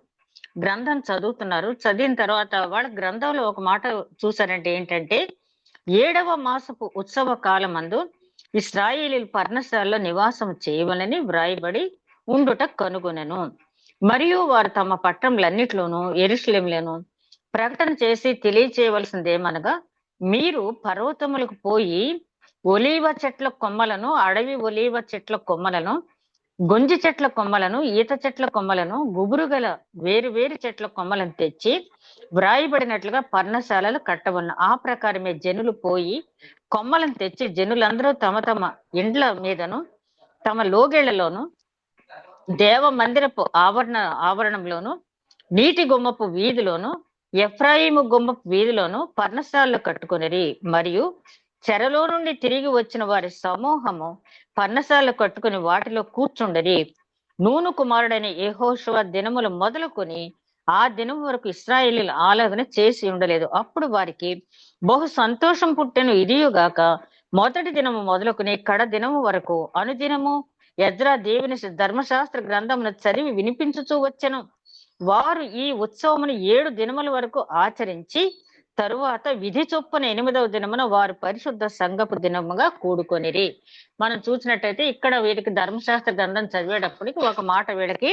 గ్రంథం చదువుతున్నారు. చదివిన తర్వాత వాళ్ళ గ్రంథంలో ఒక మాట చూసారంటే ఏంటంటే 7వ మాసపు ఉత్సవ కాలమందు ఇశ్రాయేలీయులు పర్ణశాలలో నివాసం చేయవలని వ్రాయబడి ఉండుట కనుగొనెను. మరియు వారు తమ పట్టణములన్నిట్లోనూ యెరూషలేములోను ప్రకటన చేసి తెలియచేయవలసిందేమనగా, మీరు పర్వతములకు పోయి ఒలీవ చెట్ల కొమ్మలను, అడవి ఒలీవ చెట్ల కొమ్మలను, గొంజి చెట్ల కొమ్మలను, ఈత చెట్ల కొమ్మలను, గుబురు గల వేరు వేరు చెట్ల కొమ్మలను తెచ్చి వ్రాయబడినట్లుగా పర్ణశాలలు కట్టవలను. ఆ ప్రకారమే జనులు పోయి కొమ్మలను తెచ్చి జనులందరూ తమ తమ ఇండ్ల మీదను తమ లోగేళ్లలోను దేవ మందిరపు ఆవరణంలోను నీటి గుమ్మపు వీధిలోను ఎఫ్రాయిము గుమ్మపు వీధిలోను పర్ణశాలలు కట్టుకొనిరి. మరియు చెరలో నుండి తిరిగి వచ్చిన వారి సమూహము పర్ణశాలలు కట్టుకుని వాటిలో కూర్చుండరి. నూను కుమారుడైన యెహోషువ దినములు మొదలుకొని ఆ దినం వరకు ఇశ్రాయేలీయులు ఆలాగన చేసి ఉండలేదు. అప్పుడు వారికి బహు సంతోషం పుట్టెను. ఇదియుగాక మొదటి దినము మొదలుకొని కడ దినము వరకు అనుదినము ఎజ్రా దేవుని ధర్మశాస్త్ర గ్రంథమును చదివి వినిపించుచూ వచ్చెను. వారు ఈ ఉత్సవమును 7 దినముల వరకు ఆచరించి తరువాత విధి చొప్పున 8వ దినమున వారు పరిశుద్ధ సంఘపు దినముగా కూడుకొనిరి. మనం చూసినట్టయితే ఇక్కడ వీరికి ధర్మశాస్త్ర గ్రంథం చదివేటప్పటికి ఒక మాట వీళ్ళకి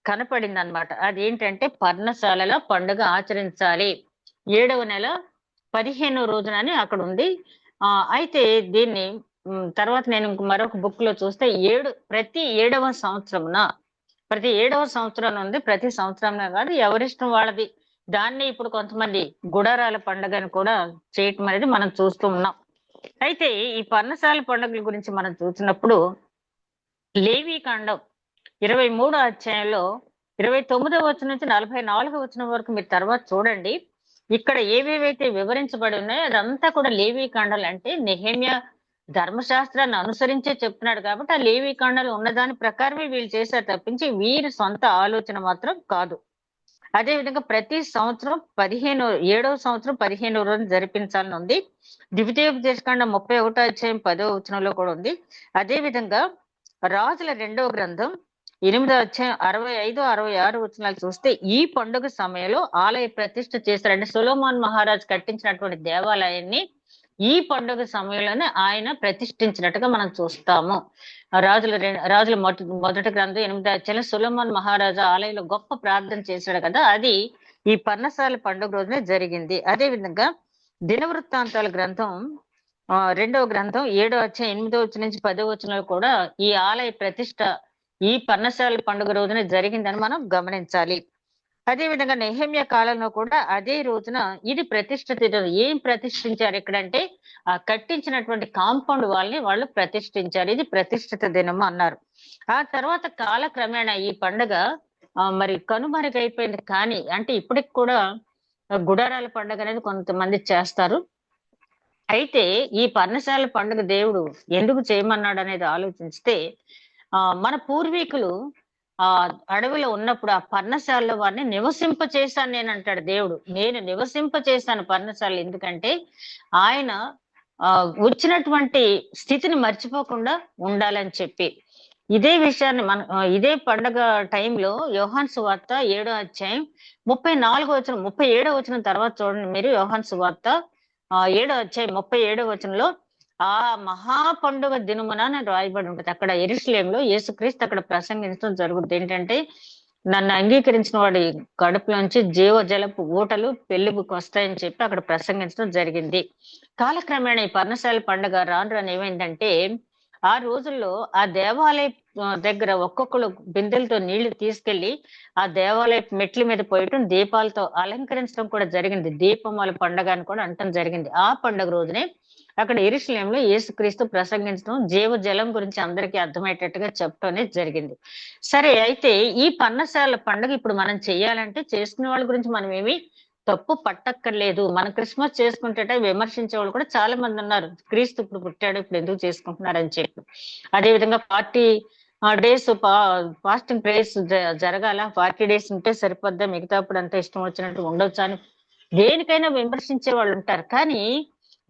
కనపడింది అనమాట. అదేంటంటే పర్ణశాలల పండుగ ఆచరించాలి 7వ నెల 15వ రోజున అని అక్కడ ఉంది. అయితే దీన్ని తర్వాత నేను మరొక బుక్ లో చూస్తే ప్రతి 7వ సంవత్సరమున ప్రతి 7వ సంవత్సరం నుండి ప్రతి సంవత్సరంలో కాదు, ఎవరిష్టం వాళ్ళది. దాన్ని ఇప్పుడు కొంతమంది గుడారాల పండుగని కూడా చేయటం అనేది మనం చూస్తూ ఉన్నాం. అయితే ఈ పర్ణశాల పండుగల గురించి మనం చూసినప్పుడు లేవీకాండం 23వ అధ్యాయంలో 29వ వచనం నుంచి 44వ వచనం వరకు మీరు తర్వాత చూడండి. ఇక్కడ ఏవేవైతే వివరించబడి ఉన్నాయో అదంతా కూడా లేవీకాండాలు. అంటే నెహెమ్యా ధర్మశాస్త్రాన్ని అనుసరించే చెప్తున్నాడు కాబట్టి ఆ లేవీకాండాలు ఉన్నదాని ప్రకారమే వీళ్ళు చేశారు తప్పించి వీరి సొంత ఆలోచన మాత్రం కాదు. అదే విధంగా ప్రతి సంవత్సరం 7వ సంవత్సరం 15వ రోజు జరిపించాలని ఉంది. ద్వితీయోపదేశకాండం 31వ అధ్యాయం 10వ వచనంలో కూడా ఉంది. అదే విధంగా రాజుల 2వ గ్రంథం 8వ అధ్యాయం 65, 66 వచనాలు చూస్తే ఈ పండుగ సమయంలో ఆలయ ప్రతిష్ఠ చేశారంటే సొలొమోన్ మహారాజు కట్టించినటువంటి దేవాలయాన్ని ఈ పండుగ సమయంలోనే ఆయన ప్రతిష్ఠించినట్టుగా మనం చూస్తాము. రాజుల మొదటి గ్రంథం 8వ అధ్యాయంలో సొలొమోన్ మహారాజా ఆలయంలో గొప్ప ప్రార్థన చేశాడు కదా, అది ఈ పర్ణశాల పండుగ రోజునే జరిగింది. అదే విధంగా దినవృత్తాంతాల గ్రంథం 2వ గ్రంథం 7వ అధ్యాయం 8వ వచనం నుంచి 10వ వచనంలో కూడా ఈ ఆలయ ప్రతిష్ఠ ఈ పర్ణశాల పండుగ రోజున జరిగిందని మనం గమనించాలి. అదే విధంగా నెహెమ్యా కాలంలో కూడా అదే రోజున ఇది ప్రతిష్ఠిత. ఏం ప్రతిష్ఠించారు ఇక్కడంటే ఆ కట్టించినటువంటి కాంపౌండ్ వాళ్ళని వాళ్ళు ప్రతిష్ఠించారు. ఇది ప్రతిష్ఠిత దినము అన్నారు. ఆ తర్వాత కాలక్రమేణా ఈ పండుగ మరి కనుమరుగైపోయింది. కానీ అంటే ఇప్పటికి కూడా గుడారాల పండుగ అనేది కొంతమంది చేస్తారు. అయితే ఈ పర్ణశాల పండుగ దేవుడు ఎందుకు చేయమన్నాడు అనేది ఆలోచిస్తే మన పూర్వీకులు అడవిలో ఉన్నప్పుడు ఆ పర్ణశాలలో వారిని నివసింప చేశాను నేను అంటాడు దేవుడు. నేను నివసింప చేశాను పర్ణశాల. ఎందుకంటే ఆయన వచ్చినటువంటి స్థితిని మర్చిపోకుండా ఉండాలని చెప్పి. ఇదే విషయాన్ని ఇదే పండగ టైంలో యోహాను సువార్త 7వ అధ్యాయం 34వ వచనం 37వ వచనం తర్వాత చూడండి మీరు. యోహాను సువార్త 7వ అధ్యాయం 37వ వచనంలో ఆ మహా పండుగ దినమున రాయబడి ఉంటుంది. అక్కడ యెరూషలేములో యేసుక్రీస్తు అక్కడ ప్రసంగించడం జరుగుతుంది. ఏంటంటే నన్ను అంగీకరించిన వాడి కడుపులోంచి జీవజలపు ఊటలు పెళ్లికి వస్తాయని చెప్పి అక్కడ ప్రసంగించడం జరిగింది. కాలక్రమేణా ఈ పర్ణశాల పండుగ రాను రాను ఏమైందంటే ఆ రోజుల్లో ఆ దేవాలయ దగ్గర ఒక్కొక్కరు బిందెలతో నీళ్లు తీసుకెళ్లి ఆ దేవాలయ మెట్ల మీద పోయటం, దీపాలతో అలంకరించడం కూడా జరిగింది. దీపమాల పండుగ అని కూడా అంటం జరిగింది. ఆ పండుగ రోజునే అక్కడ యెరూషలేములో యేసుక్రీస్తు ప్రసంగించడం, జీవజలం గురించి అందరికీ అర్థమయ్యేటట్టుగా చెప్పడం అనేది జరిగింది. సరే, అయితే ఈ పర్ణశాల పండుగ ఇప్పుడు మనం చెయ్యాలంటే చేసుకునే వాళ్ళ గురించి మనం ఏమి తప్పు పట్టక్కర్లేదు. మనం క్రిస్మస్ చేసుకుంటే విమర్శించే వాళ్ళు కూడా చాలా మంది ఉన్నారు. క్రీస్తు ఇప్పుడు పుట్టాడు, ఇప్పుడు ఎందుకు చేసుకుంటున్నారు అని చెప్పి. అదే విధంగా 40 డేస్ ఫాస్టింగ్ ప్రేయర్స్ జరగాల, 40 డేస్ ఉంటే సరిపోద్దా, మిగతాప్పుడు అంతా ఇష్టం వచ్చినట్టు ఉండొచ్చు అని దేనికైనా విమర్శించే వాళ్ళు ఉంటారు. కానీ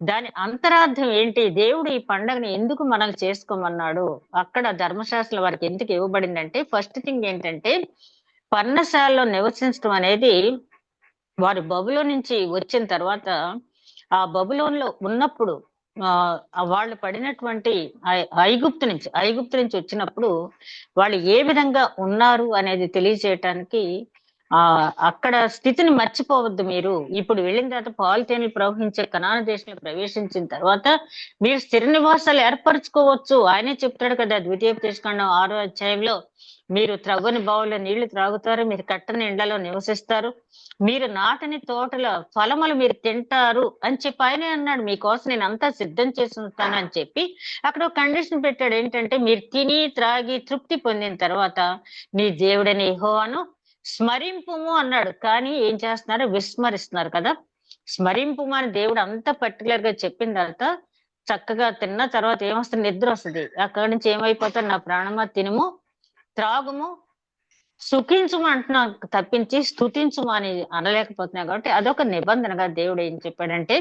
దాని అంతరార్థం ఏంటి? దేవుడు ఈ పండుగని ఎందుకు మనల్ని చేసుకోమన్నాడు? అక్కడ ధర్మశాస్త్రం వారికి ఎందుకు ఇవ్వబడిందంటే ఫస్ట్ థింగ్ ఏంటంటే పర్ణశాలలో నివసించడం అనేది వారు బబులో నుంచి వచ్చిన తర్వాత ఆ బబులోన్లో ఉన్నప్పుడు వాళ్ళు పడినటువంటి ఐగుప్తు నుంచి వచ్చినప్పుడు వాళ్ళు ఏ విధంగా ఉన్నారు అనేది తెలియజేయటానికి అక్కడ స్థితిని మర్చిపోవద్దు. మీరు ఇప్పుడు వెళ్ళిన తర్వాత పాలితేనలు ప్రవహించే కనాను దేశంలో ప్రవేశించిన తర్వాత మీరు స్థిర నివాసాలు ఏర్పరచుకోవచ్చు. ఆయనే చెప్తాడు కదా ద్వితీయోపదేశకాండం 6వ అధ్యాయంలో, మీరు త్రవ్వని బావుల్లో నీళ్లు త్రాగుతారు, మీరు కట్టని ఎండలో నివసిస్తారు, మీరు నాటని తోటల ఫలములు మీరు తింటారు అని చెప్పి ఆయనే అన్నాడు. మీకోసం నేను అంతా సిద్ధం చేసి ఉంటాను అని చెప్పి అక్కడ ఒక కండిషన్ పెట్టాడు. ఏంటంటే మీరు తిని త్రాగి తృప్తి పొందిన తర్వాత నీ దేవుడని యెహోవాను స్మరింపుము అన్నాడు. కానీ ఏం చేస్తున్నారు? విస్మరిస్తున్నారు కదా. స్మరింపుము అని దేవుడు అంత పర్టికులర్ గా చెప్పిన తర్వాత చక్కగా తిన్న తర్వాత ఏమొస్తుంది? నిద్ర వస్తుంది. అక్కడి నుంచి ఏమైపోతారు? నా ప్రాణమా తినుము త్రాగుము సుఖించుము అంటున్నా తప్పించి స్తుతించుము అని అనలేకపోతున్నా. కాబట్టి అదొక నిబంధనగా దేవుడు ఏం చెప్పాడంటే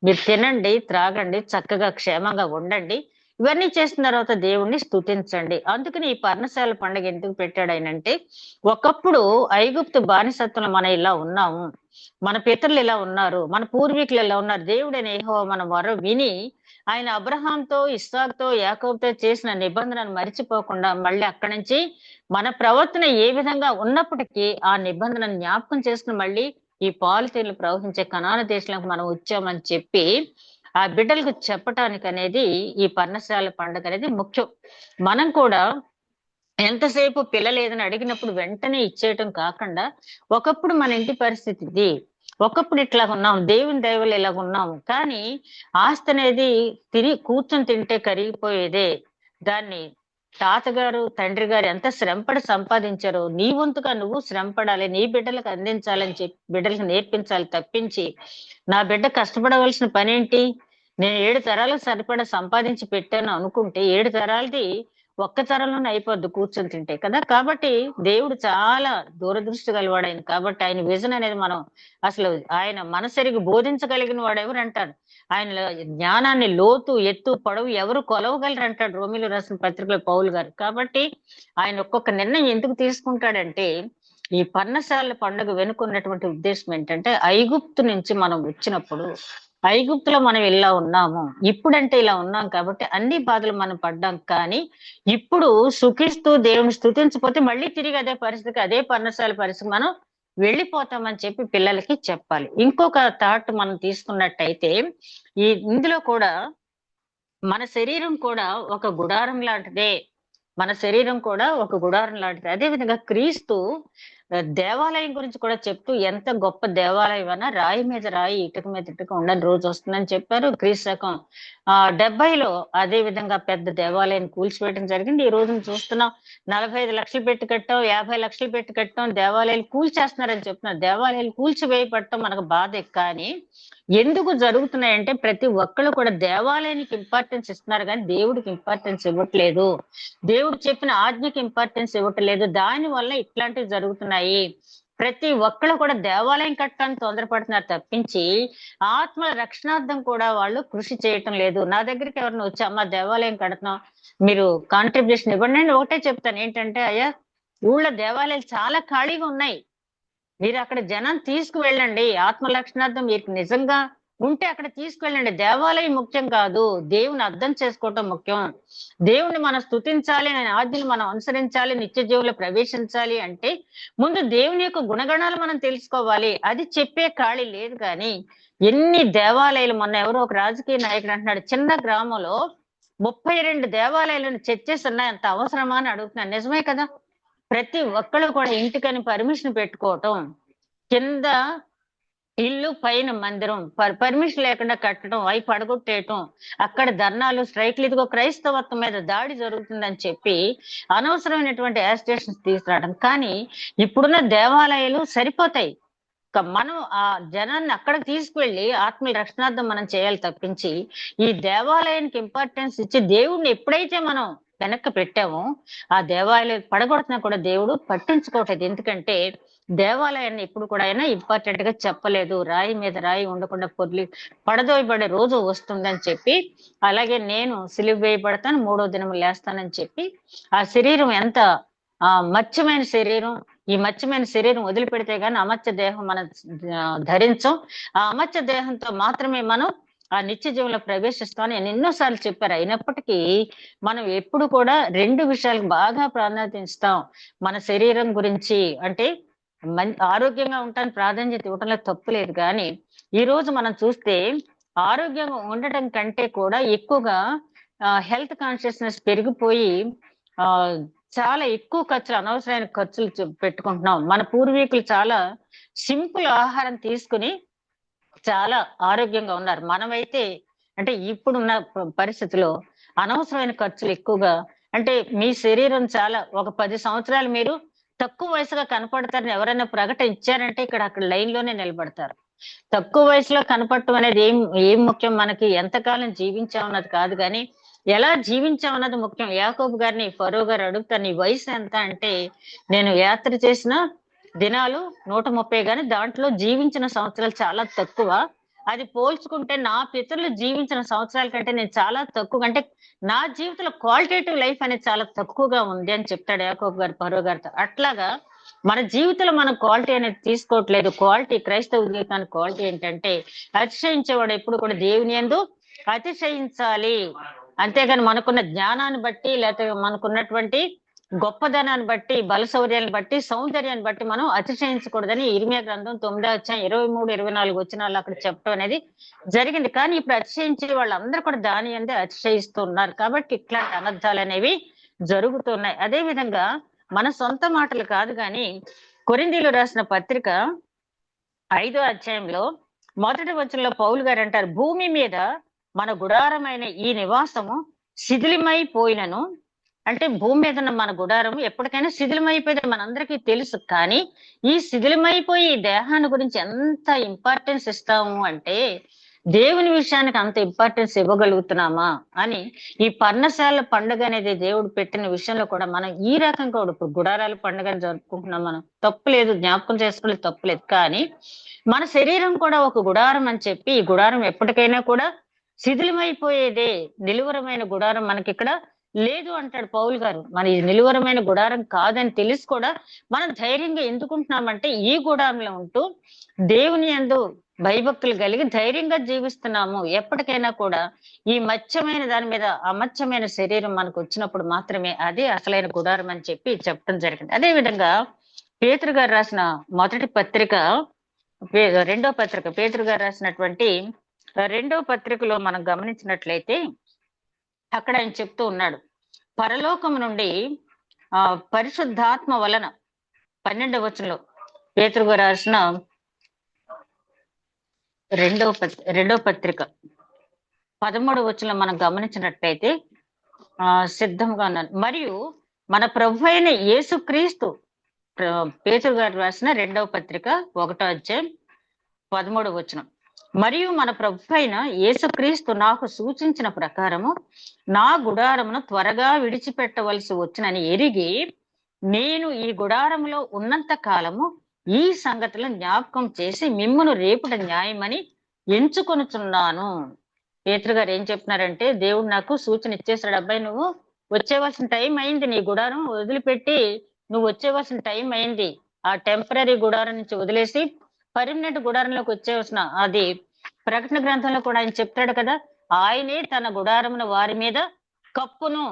మీరు తినండి, త్రాగండి, చక్కగా క్షేమంగా ఉండండి, ఇవన్నీ చేసిన తర్వాత దేవుణ్ణి స్తుతించండి. అందుకని ఈ పర్ణశాల పండుగ ఎందుకు పెట్టాడు ఆయనంటే, ఒకప్పుడు ఐగుప్తు బానిసత్వంలో మనం ఇలా ఉన్నాము, మన పితరులు ఇలా ఉన్నారు, మన పూర్వీకులు ఇలా ఉన్నారు, దేవుడైన యెహోవా మన మొర విని ఆయన అబ్రహాంతో, ఇస్సాకుతో, యాకోబుతో చేసిన నిబంధనను మరిచిపోకుండా మళ్ళీ అక్కడి నుంచి మన ప్రవర్తన ఏ విధంగా ఉన్నప్పటికీ ఆ నిబంధనను జ్ఞాపకం చేసుకుని మళ్ళీ ఈ పాలుతేళ్లు ప్రవహించే కనాను దేశంలోకి మనం వచ్చామని చెప్పి ఆ బిడ్డలకు చెప్పటానికి అనేది ఈ పర్ణశాల పండుగ అనేది ముఖ్యం. మనం కూడా ఎంతసేపు పిల్లలు ఏదైనా అడిగినప్పుడు వెంటనే ఇచ్చేయటం కాకుండా, ఒకప్పుడు మన ఇంటి పరిస్థితి ఇది. ఒకప్పుడు ఇట్లా ఉన్నాం. దేవుని దయ వల్ల ఇలాగ ఉన్నాము. కానీ ఆస్తి అనేది కూర్చొని తింటే కరిగిపోయేదే. దాన్ని తాతగారు, తండ్రి గారు ఎంత శ్రమపడి సంపాదించారో, నీ వంతుగా నువ్వు శ్రమపడాలి. నీ బిడ్డలకు అందించాలని చెప్పి బిడ్డలకు నేర్పించాలి తప్పించి, నా బిడ్డ కష్టపడవలసిన పనేంటి? నేను 7 తరాలకు సరిపడా సంపాదించి పెట్టాను అనుకుంటే 7 తరాలది ఒక్క తరంలోనే అయిపోద్ది కూర్చొని తింటే కదా! కాబట్టి దేవుడు చాలా దూరదృష్టి గలవాడాయన. కాబట్టి ఆయన విజన్ అనేది మనం అసలు ఆయన మనసెరిగి బోధించగలిగిన వాడెవరంటారు. ఆయనలో జ్ఞానాన్ని లోతు, ఎత్తు, పొడవు ఎవరు కొలవగలరంటాడు రోమీయులకు రాసిన పత్రికలో పౌలు గారు. కాబట్టి ఆయన ఒక్కొక్క నిర్ణయం ఎందుకు తీసుకుంటాడంటే, ఈ పర్ణశాలల పండుగ వెనుకున్నటువంటి ఉద్దేశం ఏంటంటే, ఐగుప్తు నుంచి మనం వచ్చినప్పుడు ఐగుప్తులో మనం ఇలా ఉన్నాము. ఇప్పుడంటే ఇలా ఉన్నాం కాబట్టి అన్ని బాధలు మనం పడ్డాం. కానీ ఇప్పుడు సుఖిస్తూ దేవుని స్తుతించకపోతే మళ్ళీ తిరిగి అదే పరిస్థితికి, అదే పర్ణశాల పరిస్థితికి మనం వెళ్ళిపోతామని చెప్పి పిల్లలకి చెప్పాలి. ఇంకొక థాట్ మనం తీసుకున్నట్టయితే, ఇందులో కూడా మన శరీరం కూడా ఒక గుడారం లాంటిదే. మన శరీరం కూడా ఒక గుడారం లాంటిది. అదే విధంగా క్రీస్తు దేవాలయం గురించి కూడా చెప్తూ ఎంత గొప్ప దేవాలయం అన్నా రాయి మీద రాయి, ఇటుక మీద ఇటుక ఉండని రోజు వస్తుందని చెప్పారు. క్రీస్తు శకం 70లో అదే విధంగా పెద్ద దేవాలయాన్ని కూల్చివేయడం జరిగింది. ఈ రోజున చూస్తున్నాం 45 లక్షలు పెట్టి కట్టాం, 50 లక్షలు పెట్టి కట్టాం, దేవాలయాలు కూల్చేస్తున్నారని చెప్తున్నారు. దేవాలయాలు కూల్చివేయబడటం మనకు బాధే. కానీ ఎందుకు జరుగుతున్నాయంటే ప్రతి ఒక్కళ్ళు కూడా దేవాలయానికి ఇంపార్టెన్స్ ఇస్తున్నారు కానీ దేవుడికి ఇంపార్టెన్స్ ఇవ్వట్లేదు. దేవుడు చెప్పిన ఆజ్ఞకి ఇంపార్టెన్స్ ఇవ్వట్లేదు. దాని వల్ల ఇట్లాంటివి జరుగుతున్నాయి. ప్రతి ఒక్కళ్ళు కూడా దేవాలయం కట్టడానికి తొందరపడుతున్నారు తప్పించి ఆత్మల రక్షణార్థం కూడా వాళ్ళు కృషి చేయటం లేదు. నా దగ్గరికి ఎవరైనా వచ్చి అమ్మ దేవాలయం కడుతున్నాం, మీరు కాంట్రిబ్యూషన్ ఇవ్వండి. నేను ఒకటే చెప్తాను ఏంటంటే, అయ్యా ఊళ్ళో దేవాలయాలు చాలా ఖాళీగా ఉన్నాయి. మీరు అక్కడ జనం తీసుకువెళ్ళండి. ఆత్మ లక్షణార్థం మీకు నిజంగా ఉంటే అక్కడ తీసుకువెళ్ళండి. దేవాలయం ముఖ్యం కాదు. దేవుని అర్థం చేసుకోవటం ముఖ్యం. దేవుణ్ణి మనం స్తుతించాలి, ఆయన ఆజ్ఞలు మనం అనుసరించాలి, నిత్య జీవులు ప్రవేశించాలి అంటే ముందు దేవుని యొక్క గుణగణాలు మనం తెలుసుకోవాలి. అది చెప్పే ఖాళీ లేదు. కానీ ఎన్ని దేవాలయాలు, మొన్న ఎవరో ఒక రాజకీయ నాయకుడు అంటున్నాడు, చిన్న గ్రామంలో 32 దేవాలయాలను చర్చెస్ ఉన్నాయి, అంత అవసరమా అని అడుగుతున్నాను. నిజమే కదా. ప్రతి ఒక్కళ్ళు కూడా ఇంటికని పర్మిషన్ పెట్టుకోవటం, కింద ఇల్లు పైన మందిరం, పర్మిషన్ లేకుండా కట్టడం, అవి పడగొట్టేయటం, అక్కడ ధర్నాలు, స్ట్రైక్లు, ఇదిగో క్రైస్తవత్వం మీద దాడి జరుగుతుందని చెప్పి అనవసరమైనటువంటి యాజిటేషన్స్ తీసుకురావడం. కానీ ఇప్పుడున్న దేవాలయాలు సరిపోతాయి. మనం ఆ జనాన్ని అక్కడికి తీసుకువెళ్ళి ఆత్మల రక్షణార్థం మనం చేయాలి తప్పించి ఈ దేవాలయానికి ఇంపార్టెన్స్ ఇచ్చి దేవుడిని ఎప్పుడైతే మనం వెనక్కి పెట్టామో ఆ దేవాలయం పడగొడుతున్నా కూడా దేవుడు పట్టించుకోవట్లేదు. ఎందుకంటే దేవాలయాన్ని ఇప్పుడు కూడా అయినా ఇంపార్టెంట్ గా చెప్పలేదు. రాయి మీద రాయి ఉండకుండా పడదోయబడే రోజు వస్తుందని చెప్పి, అలాగే నేను సిలువ వేయబడతాను, 3వ దినం లేస్తానని చెప్పి, ఆ శరీరం ఎంత మత్స్యమైన శరీరం, ఈ మత్స్యమైన శరీరం వదిలిపెడితే గాని అమర్త్య దేహం మనం ధరించం. ఆ అమర్త్య దేహంతో మాత్రమే మనం ఆ నిత్య జీవంలో ప్రవేశిస్తామని నేను ఎన్నోసార్లు చెప్పారు. అయినప్పటికీ మనం ఎప్పుడు కూడా 2 విషయాలకు బాగా ప్రాధాన్యత ఇస్తాం. మన శరీరం గురించి అంటే ఆరోగ్యంగా ఉండటానికి ప్రాధాన్యత ఇవ్వడంలో తప్పు లేదు. కానీ ఈ రోజు మనం చూస్తే ఆరోగ్యంగా ఉండటం కంటే కూడా ఎక్కువగా హెల్త్ కాన్షియస్నెస్ పెరిగిపోయి చాలా ఎక్కువ ఖర్చులు, అనవసరమైన ఖర్చులు పెట్టుకుంటున్నాం. మన పూర్వీకులు చాలా సింపుల్ ఆహారం తీసుకుని చాలా ఆరోగ్యంగా ఉన్నారు. మనమైతే అంటే ఇప్పుడున్న పరిస్థితిలో అనవసరమైన ఖర్చులు ఎక్కువగా, అంటే మీ శరీరం చాలా ఒక 10 సంవత్సరాలు మీరు తక్కువ వయసుగా కనపడతారని ఎవరైనా ప్రకటన ఇచ్చారంటే అక్కడ లైన్ లోనే నిలబడతారు. తక్కువ వయసులో కనపడటం అనేది ఏం ముఖ్యం, మనకి ఎంతకాలం జీవించామన్నది కాదు కానీ ఎలా జీవించామన్నది ముఖ్యం. యాకోబు గారిని ఫరో గారు అడుగుతారు, నీ వయసు ఎంత అంటే, నేను యాత్ర చేసిన దినాలు 130 గాని దాంట్లో జీవించిన సంవత్సరాలు చాలా తక్కువ. అది పోల్చుకుంటే నా పితరులు జీవించిన సంవత్సరాల కంటే నేను చాలా తక్కువ, అంటే నా జీవితంలో క్వాలిటేటివ్ లైఫ్ అనేది చాలా తక్కువగా ఉంది అని చెప్తాడు యాకోబు గారు ఫరో గారితో. అట్లాగా మన జీవితంలో మనం క్వాలిటీ అనేది తీసుకోవట్లేదు. క్వాలిటీ, క్రైస్తవ జీవితానికి క్వాలిటీ ఏంటంటే అతిశయించేవాడు ఎప్పుడు కూడా దేవుని యందు అతిశయించాలి. అంతేగాని మనకున్న జ్ఞానాన్ని బట్టి లేకపోతే మనకున్నటువంటి గొప్పదనాన్ని బట్టి, బలశౌర్యాన్ని బట్టి, సౌందర్యాన్ని బట్టి మనం అతిశయించకూడదని ఇర్మియా గ్రంథం 9వ అధ్యాయం 23, 24 వచనాలు అక్కడ చెప్పడం అనేది జరిగింది. కానీ ఇప్పుడు అతిశయించే వాళ్ళందరూ కూడా దాని అందే అతిశయిస్తూ ఉన్నారు. కాబట్టి ఇట్లాంటి అనర్థాలు అనేవి జరుగుతున్నాయి. అదే విధంగా మన సొంత మాటలు కాదు కానీ కొరింథీయులు రాసిన పత్రిక 5వ అధ్యాయంలో మొదటి వచనంలో పౌలు గారు అంటారు, భూమి మీద మన గుడారమైన ఈ నివాసము శిథిలమైపోయినను, అంటే భూమి మీద ఉన్న మన గుడారం ఎప్పటికైనా శిథిలమైపోయేది మనందరికీ తెలుసు. కానీ ఈ శిథిలమైపోయి ఈ దేహాన్ని గురించి ఎంత ఇంపార్టెన్స్ ఇస్తాము అంటే దేవుని విషయానికి అంత ఇంపార్టెన్స్ ఇవ్వగలుగుతున్నామా అని ఈ పర్ణశాల పండుగ అనేది దేవుడు పెట్టిన విషయంలో కూడా మనం ఈ రకంగా కూడా ఇప్పుడు గుడారాల పండుగని జరుపుకుంటున్నాం. మనం తప్పులేదు, జ్ఞాపకం చేసుకోలేదు, తప్పులేదు. కానీ మన శరీరం కూడా ఒక గుడారం అని చెప్పి ఈ గుడారం ఎప్పటికైనా కూడా శిథిలమైపోయేదే, నిలువరమైన గుడారం మనకి ఇక్కడ లేదు అంటాడు పౌలు గారు. మన ఈ నిలువరమైన గుడారం కాదని తెలిసి కూడా మనం ధైర్యంగా ఎందుకుంటున్నామంటే ఈ గుడారంలో ఉంటూ దేవుని యందు భయభక్తులు కలిగి ధైర్యంగా జీవిస్తున్నాము. ఎప్పటికైనా కూడా ఈ మత్స్యమైన దాని మీద అమత్స్యమైన శరీరం మనకు వచ్చినప్పుడు మాత్రమే అదే అసలైన గుడారం అని చెప్పి చెప్పడం జరిగింది. అదే విధంగా పేతురు గారు రాసిన మొదటి పత్రిక, రెండో పత్రిక, పేతురు గారు రాసినటువంటి రెండో పత్రికలో మనం గమనించినట్లయితే అక్కడ ఆయన చెప్తూ ఉన్నాడు, పరలోకం నుండి పరిశుద్ధాత్మ వలన 12వ వచనంలో పేతురు గారు రాసిన రెండో పత్రిక 13వ వచనంలో మనం గమనించినట్లయితే సిద్ధంగా ఉన్నాను, మరియు మన ప్రభు అయిన యేసుక్రీస్తు, పేతురు గారు రాసిన 2వ పత్రిక 1వ అధ్యాయం 13వ వచనం, మరియు మన ప్రభు అయిన యేసుక్రీస్తు నాకు సూచించిన ప్రకారము నా గుడారమును త్వరగా విడిచిపెట్టవలసి వచ్చునని ఎరిగి నేను ఈ గుడారములో ఉన్నంత కాలము ఈ సంగతులను జ్ఞాపకం చేసి మిమ్మును రేపుట న్యాయమని ఎంచుకొనుచున్నాను. పేతురు గారు ఏం చెప్తున్నారంటే, దేవుడు నాకు సూచన ఇచ్చేసాడు, అబ్బాయి నువ్వు వచ్చేవలసిన టైం అయింది, నీ గుడారం వదిలిపెట్టి నువ్వు వచ్చేవలసిన టైం అయింది, ఆ టెంపరీ గుడారం నుంచి వదిలేసి పర్మనెంట్ గుడారంలోకి వచ్చేవలసిన, అది ప్రకటన గ్రంథంలో కూడా ఆయన చెప్తాడు కదా, ఆయనే తన గుడారమున వారి మీద కప్పును.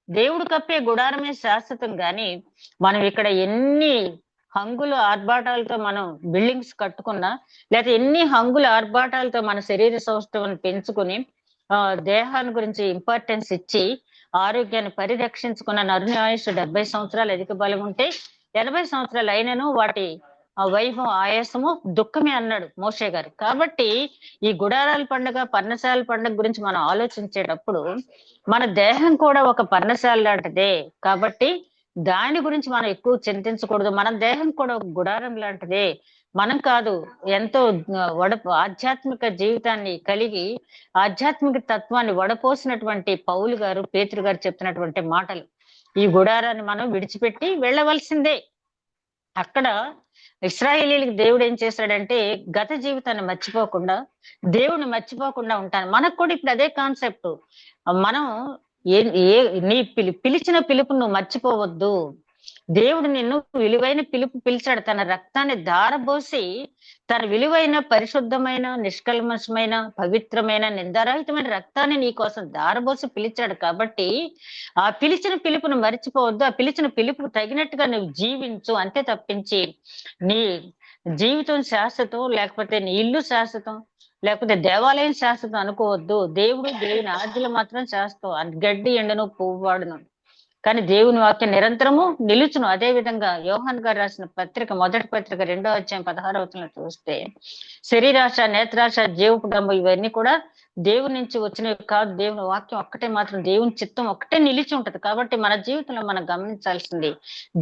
దేవుడు కప్పే గుడారమే శాశ్వతం. గాని మనం ఇక్కడ ఎన్ని హంగులు ఆర్భాటాలతో మనం బిల్డింగ్స్ కట్టుకున్నా, లేకపోతే ఎన్ని హంగులు ఆర్భాటాలతో మన శరీర సౌష్ఠవం పెంచుకుని దేహాన్ని గురించి ఇంపార్టెన్స్ ఇచ్చి ఆరోగ్యాన్ని పరిరక్షించుకున్న నరుని ఆయుష్ 70 సంవత్సరాలు అధిక బలం ఉంటే 80 సంవత్సరాలు అయినను వాటి వైభవం ఆయాసము దుఃఖమే అన్నాడు మోషే గారు. కాబట్టి ఈ గుడారాల పండుగ, పర్ణశాల పండుగ గురించి మనం ఆలోచించేటప్పుడు మన దేహం కూడా ఒక పర్ణశాల లాంటిదే. కాబట్టి దాని గురించి మనం ఎక్కువ చింతించకూడదు. మన దేహం కూడా ఒక గుడారం లాంటిదే. మనం కాదు, ఎంతో ఆధ్యాత్మిక జీవితాన్ని కలిగి ఆధ్యాత్మిక తత్వాన్ని వడపోసినటువంటి పౌలు గారు, పేతురు గారు చెప్తున్నటువంటి మాటలు. ఈ గుడారాన్ని మనం విడిచిపెట్టి వెళ్ళవలసిందే. అక్కడ ఇశ్రాయేలీలకు దేవుడు ఏం చేశాడంటే గత జీవితాన్ని మర్చిపోకుండా, దేవుని మర్చిపోకుండా ఉంటాను. మనకు కూడా ఇప్పుడు అదే కాన్సెప్ట్. మనం నీ పిలిచిన పిలుపు నువ్వు మర్చిపోవద్దు. దేవుడు నిన్ను విలువైన పిలిచాడు. తన రక్తాన్ని ధారబోసి తన విలువైన, పరిశుద్ధమైన, నిష్కల్మషమైన, పవిత్రమైన, నిందారహితమైన రక్తాన్ని నీ కోసం ధారబోసి పిలిచాడు. కాబట్టి ఆ పిలిచిన పిలుపును మర్చిపోవద్దు. ఆ పిలిచిన పిలుపుకు తగినట్టుగా నువ్వు జీవించు, అంతే తప్పించి నీ జీవితం శాశ్వతం, లేకపోతే నీ ఇల్లు శాశ్వతం, లేకపోతే దేవాలయం శాశ్వతం అనుకోవద్దు. దేవుడు దేవుని ఆజ్ఞలు మాత్రం శాశ్వతం. గడ్డి ఎండను పువ్వు వాడును, కానీ దేవుని వాక్యం నిరంతరము నిలుచును. అదే విధంగా యోహాన్ గారు రాసిన పత్రిక, మొదటి పత్రిక 2వ అధ్యాయం 16వ వచనంలో చూస్తే శరీరాశ, నేత్రాశ, జీవపు డమ్ము ఇవన్నీ కూడా దేవుని నుంచి వచ్చినవి కాదు. దేవుని వాక్యం ఒక్కటే మాత్రం, దేవుని చిత్తం ఒక్కటే నిలిచి ఉంటది. కాబట్టి మన జీవితంలో మనం గమనించాల్సింది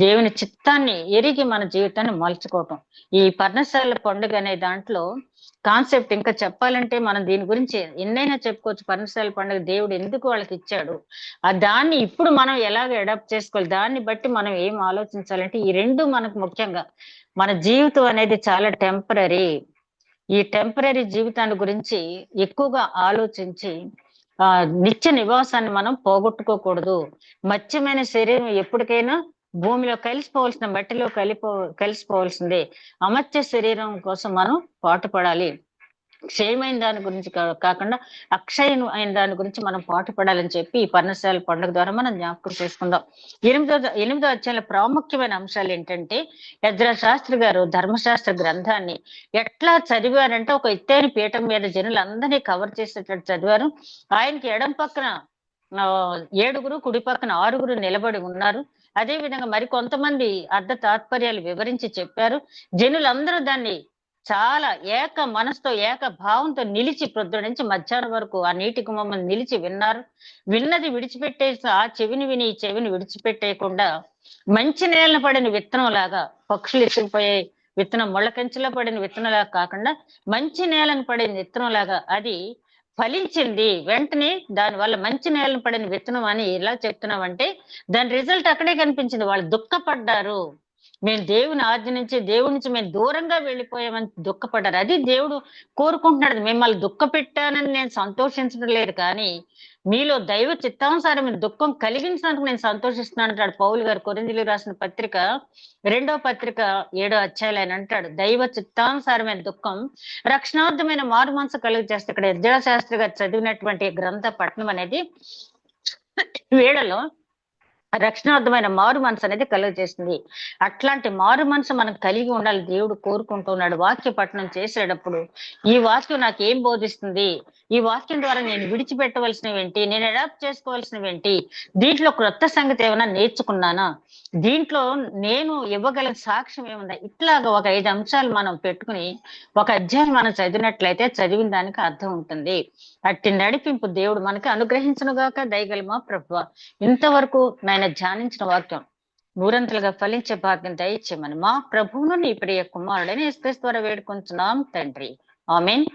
దేవుని చిత్తాన్ని ఎరిగి మన జీవితాన్ని మలుచుకోవటం. ఈ పర్ణశాల పండుగ అనే దాంట్లో కాన్సెప్ట్ ఇంకా చెప్పాలంటే మనం దీని గురించి ఎన్నైనా చెప్పుకోవచ్చు. పర్ణశాల పండుగ దేవుడు ఎందుకు వాళ్ళకి ఇచ్చాడు, ఆ దాన్ని ఇప్పుడు మనం ఎలాగ అడాప్ట్ చేసుకోవాలి, దాన్ని బట్టి మనం ఏం ఆలోచించాలంటే ఈ రెండు మనకు ముఖ్యంగా. మన జీవితం అనేది చాలా టెంపరీ. ఈ టెంపరీ జీవితాన్ని గురించి ఎక్కువగా ఆలోచించి నిత్య నివాసాన్ని మనం పోగొట్టుకోకూడదు. మత్స్యమైన శరీరం ఎప్పటికైనా భూమిలో కలిసిపోవాల్సిన, మట్టిలో కలిసిపోవాల్సిందే. అమర్త్య శరీరం కోసం మనం పాటుపడాలి. క్షయమైన దాని గురించి కాకుండా అక్షయమైన దాని గురించి మనం పాటుపడాలని చెప్పి ఈ పర్ణశాల పండుగ ద్వారా మనం జ్ఞాపకం చేసుకుందాం. ఎనిమిదో అధ్యాయంలో ప్రాముఖ్యమైన అంశాలు ఏంటంటే, ఎజ్రా శాస్త్రి గారు ధర్మశాస్త్ర గ్రంథాన్ని ఎట్లా చదివారంటే ఒక ఎత్తైన పీఠం మీద జనులందరినీ కవర్ చేసేటట్టు చదివారు. ఆయనకి ఎడం పక్కన ఏడుగురు, కుడి పక్కన ఆరుగురు నిలబడి ఉన్నారు. అదే విధంగా మరి కొంతమంది అర్థ తాత్పర్యాలు వివరించి చెప్పారు. జనులందరూ దాన్ని చాలా ఏక మనసుతో ఏక భావంతో నిలిచి ప్రొద్దు నుంచి మధ్యాహ్నం వరకు ఆ నీటి గుమ్మం నిలిచి విన్నారు. విన్నది విడిచిపెట్టేసి ఆ చెవిని విని ఈ చెవిని విడిచిపెట్టేయకుండా మంచి నేలన పడిన విత్తనం లాగా, పక్షులు ఎత్తుకుపోయే విత్తనం మొళ్ళకంచెలో పడిన విత్తనంలాగా కాకుండా మంచి నేలను పడిన విత్తనం లాగా అది ఫలించింది. వెంటనే దాని వల్ల మంచి నేలను పడిన విత్తనం అని ఎలా చెప్తున్నామంటే దాని రిజల్ట్ అక్కడే కనిపించింది. వాళ్ళు దుఃఖపడ్డారు. మేము దేవుని ఆజ్ఞ నుంచి, దేవుడి నుంచి మేము దూరంగా వెళ్ళిపోయామని దుఃఖపడ్డారు. అది దేవుడు కోరుకుంటున్నాడు. మిమ్మల్ని దుఃఖపెట్టానని నేను సంతోషించడం లేదు, కానీ మీలో దైవ చిత్తానుసారమైన దుఃఖం కలిగించినందుకు నేను సంతోషిస్తున్నాను అంటాడు పౌలు గారు. కొరింథీయులకు రాసిన పత్రిక 2వ పత్రిక 7వ అధ్యాయంలో ఆయన అంటాడు, దైవ చిత్తానుసారమైన దుఃఖం రక్షణార్థమైన మారు మనసు కలుగు చేస్తే. ఇక్కడ ఎజ్రా శాస్త్రి గారు చదివినటువంటి గ్రంథ పఠనం అనేది వేళలో రక్షణార్థమైన మారు మనసు అనేది కలుగజేస్తుంది. అట్లాంటి మారు మనసు మనం కలిగి ఉండాలి. దేవుడు కోరుకుంటున్నాడు. వాక్య పఠనం చేసేటప్పుడు ఈ వాక్యం నాకు ఏం బోధిస్తుంది, ఈ వాక్యం ద్వారా నేను విడిచిపెట్టవలసినవి ఏంటి, నేను అడాప్ట్ చేసుకోవాల్సినవి ఏంటి, దీంట్లో క్రొత్త సంగతి ఏమైనా నేర్చుకున్నానా, దీంట్లో నేను ఇవ్వగల సాక్ష్యం ఏముందా, ఇట్లాగా ఒక 5 అంశాలు మనం పెట్టుకుని ఒక అధ్యాయం మనం చదివినట్లయితే చదివిన దానికి అర్థం ఉంటుంది. అట్టి నడిపింపు దేవుడు మనకి అనుగ్రహించునుగాక. దయగలమా ప్రభువా, ఇంతవరకు నాయన ధ్యానించిన వాక్యం నూరంతలుగా ఫలించే భాగ్యం దయచేయమని మా ప్రభువును నీ ప్రియ కుమారుడైన యేసుక్రీస్తు ద్వారా వేడుకొంచున్నాం తండ్రి. ఆమేన్.